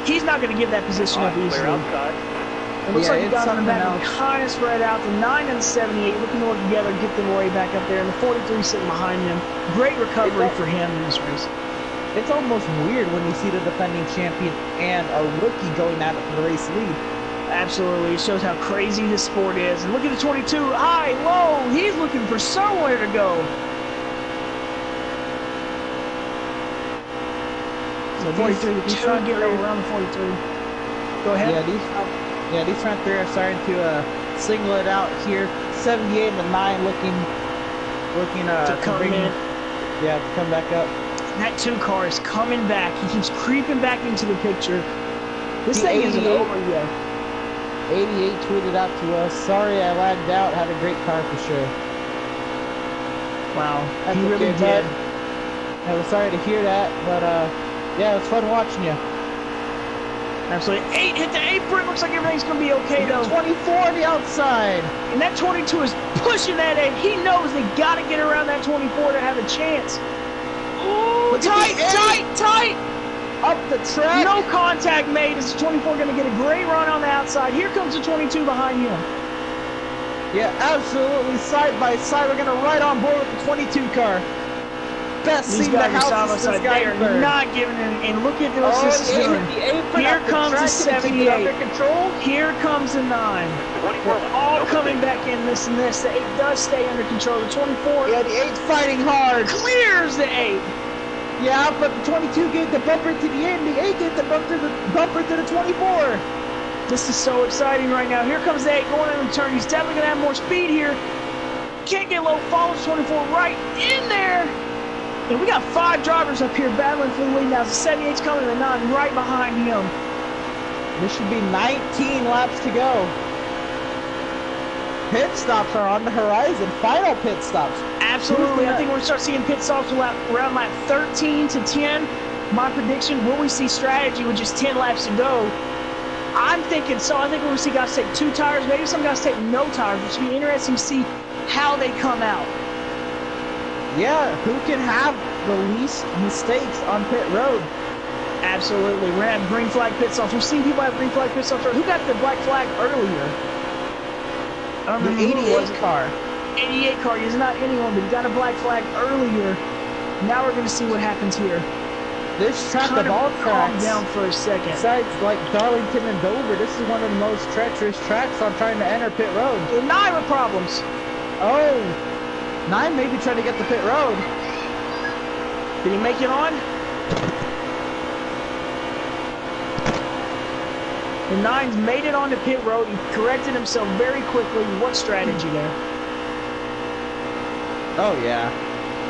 He's not going to give that position up easily. It looks like he got on the back and kind of spread out. The 9 and the 78 looking to work together, get them way back up there, and the 43 sitting behind him. Great recovery for him in this race. It's almost weird when you see the defending champion and a rookie going at it for the race lead. Absolutely. It shows how crazy this sport is. And look at the 22. High, low. He's looking for somewhere to go. So 43, he's trying to get around the 43. Go ahead. Yeah, these front three are starting to single it out here. 78 and the 9 looking to come in. Yeah, to come back up. That 2 car is coming back. He keeps creeping back into the picture. This thing isn't over yet. 88 tweeted out to us, sorry I lagged out, had a great car for sure. Wow, he really did. I was sorry to hear that, but yeah, it was fun watching you. Absolutely. 8 hit the apron. Looks like everything's going to be okay, though. 24 on the outside. And that 22 is pushing that 8. He knows they got to get around that 24 to have a chance. Ooh, tight. Up the track. No contact made. Is the 24 going to get a great run on the outside? Here comes the 22 behind him. Yeah, absolutely. Side by side. We're going to ride on board with the 22 car. Best seat in the house. They are not giving it. And look at what this is doing. Here comes the 78. Here comes the 9. We're all coming back in this and this. The 8 does stay under control. The 24. Yeah, the 8's fighting hard. Clears the 8. Yeah, but the 22 gave the bumper to the 8, and the 8 gave the bumper to the 24. This is so exciting right now. Here comes the 8 going in the turn. He's definitely going to have more speed here. Can't get low. Follows 24 right in there. And we got 5 drivers up here battling for the lead now. The 78's coming, the 9 right behind him. This should be 19 laps to go. Pit stops are on the horizon. Final pit stops. Absolutely. I think we're going to start seeing pit stops around lap 13 to 10. My prediction, will we see strategy with just 10 laps to go? I'm thinking so. I think we're going to see guys take 2 tires. Maybe some guys take no tires, which will be interesting to see how they come out. Yeah, who can have the least mistakes on pit road? Absolutely. We're going to have green flag pit stops. We've seen people have green flag pit stops. Who got the black flag earlier? I don't remember the 88 car. 88 car. He's not anyone, but he got a black flag earlier. Now we're going to see what happens here. This track of all tracks, down for a second. Besides like Darlington and Dover, this is one of the most treacherous tracks on trying to enter pit road. 9 with problems. Oh. 9 maybe trying to get the pit road. Did he make it on? The 9's made it on the pit road. He corrected himself very quickly. What strategy there? Oh, yeah.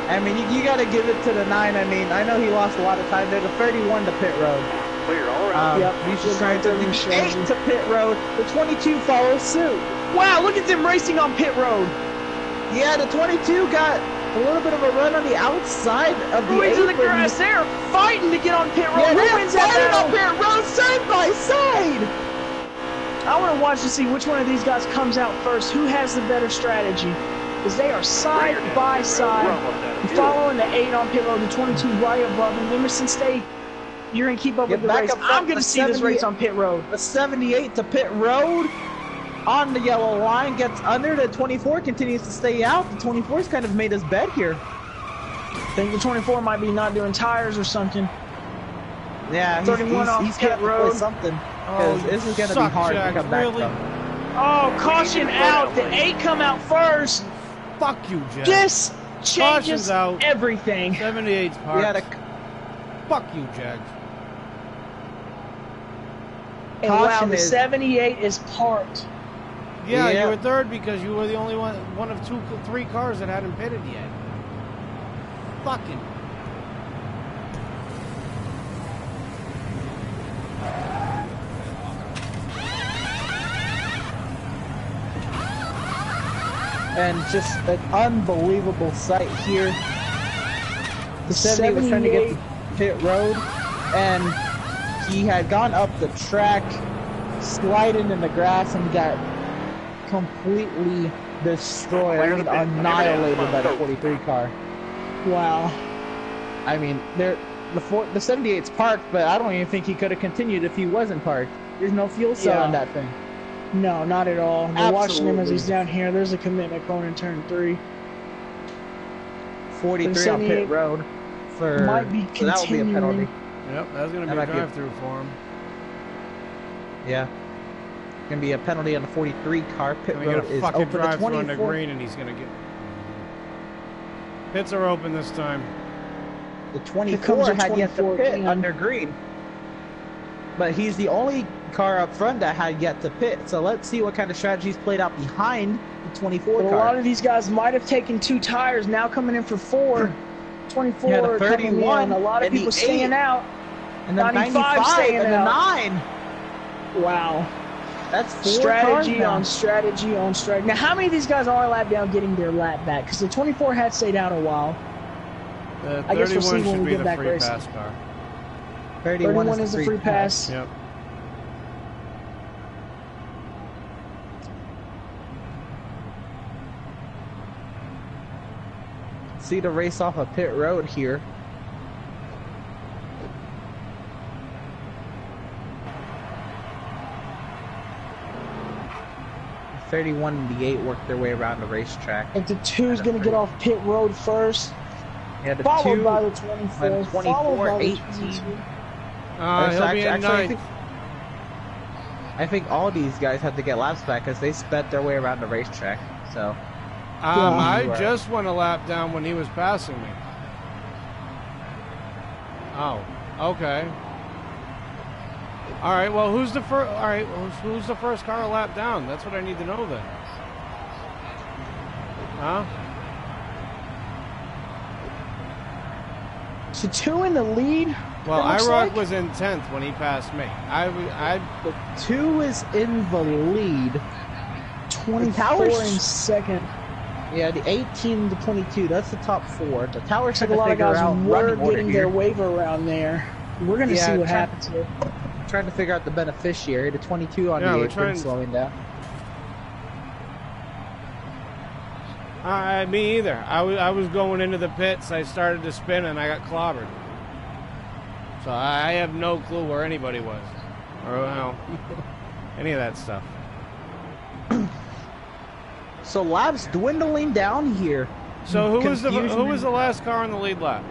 I mean, you got to give it to the 9. I mean, I know he lost a lot of time there. The 31 to pit road. Clear all around. Yep, he's just trying to leave 8 to pit road. The 22 follows suit. Wow, look at them racing on pit road. Yeah, the 22 got a little bit of a run on the outside of the 8. In the grass. They're fighting to get on pit road. Yeah, who wins that on pit road side by side. I want to watch to see which one of these guys comes out first. Who has the better strategy? Because they are side by side, following the 8 on pit road, the 22 right above him. Emerson, you're going to keep up with the race. I'm going to see this race on pit road. The 78 to pit road. On the yellow line, gets under. The 24 continues to stay out. The 24's kind of made his bed here. I think the 24 might be not doing tires or something. Yeah, 31 he's got to play something. Because this is going to be hard to come back from. Oh, caution out. The 8 come out first. Fuck you, Jack. This changes everything. 78's parked. Fuck you, Jack. And wow, the 78 is parked. Yeah, you were third because you were the only one of 3 cars that hadn't pitted yet. Fucking. And just an unbelievable sight here. The 78 was trying to get to pit road, and he had gone up the track, sliding in the grass, and got completely destroyed, I mean annihilated by the 43 car. Wow. I mean, the 78's parked, but I don't even think he could have continued if he wasn't parked. There's no fuel cell in that thing. No, not at all. We're watching him as Absolutely. he's down here. There's a commitment going in turn 3. 43 on pit road. Might be So that would be a penalty. Yep, that's going to be a drive-through for him. Yeah. Gonna be a penalty on the 43 car. Pit road is fucking open. drive The through on the 24. green, and he's going to get. Pits are open this time. The 24 had yet to pit under green. But he's the only car up front that had yet to pit. So let's see what kind of strategies played out behind the 24 car. A lot of these guys might have taken 2 tires, now coming in for 4. 24 yeah, the 31, in, a lot of people staying out. And then 95 staying and the out. 9. Wow. That's 4 strategy cars on strategy on strategy. Now, how many of these guys are a lap down getting their lap back? Because the 24 had stayed out a while. The 31 I guess we'll see when should we be get the back free racing. pass car. 31 is the free pass. Yep. See the race off of pit road here. The 31 and the 8 work their way around the racetrack. If the 2 is going to get off pit road first, Yeah, the followed 2 by the 24, and 24, followed by the 18. 22. He'll be in ninth. I think all these guys had to get laps back because they sped their way around the racetrack. So I just went a lap down when he was passing me. Oh, okay. All right. Well, who's the first? All right. Well, who's the first car a lap down? That's what I need to know then. Huh? So 2 in the lead. Well, it looks IROC like? was in 10th when he passed me. the 2 is in the lead. 24 in second. Yeah, the 18 to 22. That's the top 4. The towers Like had a to lot of figure guys out were running order getting here. their waiver around there. We're going to see what happens here. Trying to figure out the beneficiary. The 22 on the 8 slowing down. Me either. I was going into the pits. I started to spin and I got clobbered. So I have no clue where anybody was, or any of that stuff. So laps dwindling down here. So who was the last car on the lead lap?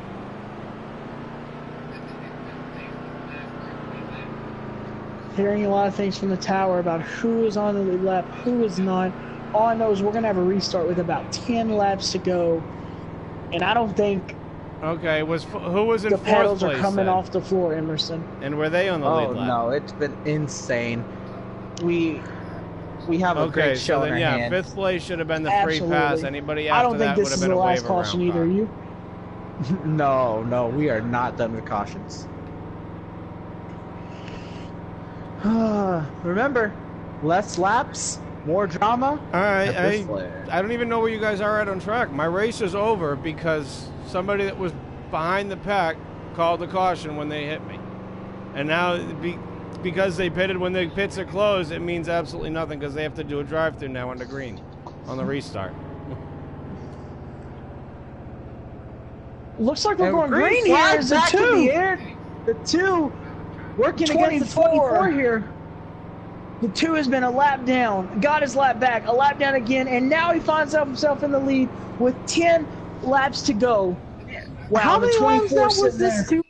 Hearing a lot of things from the tower about who is on the lead lap, who is not. All I know is we're going to have a restart with about 10 laps to go, and I don't think Okay, who was in the fourth pedals place are coming then? off the floor, Emerson. And were they on the lead lap? Oh no, it's been insane. We have a great show in our hands. Fifth place should have been the free Absolutely. pass. Anybody I after don't that think would this have is been the a last waiver caution round either. car. You? No, we are not done with cautions. Remember, less laps, more drama. All right, I don't even know where you guys are at on track. My race is over because somebody that was behind the pack called the caution when they hit me. And now, because they pitted when the pits are closed, it means absolutely nothing because they have to do a drive-through now on the green, on the restart. Looks like we're going green here. Is the 2? The 2 working against the 24 here. The 2 has been a lap down, got his lap back, a lap down again, and now he finds himself in the lead with 10 laps to go. Wow, How many laps down was this 2?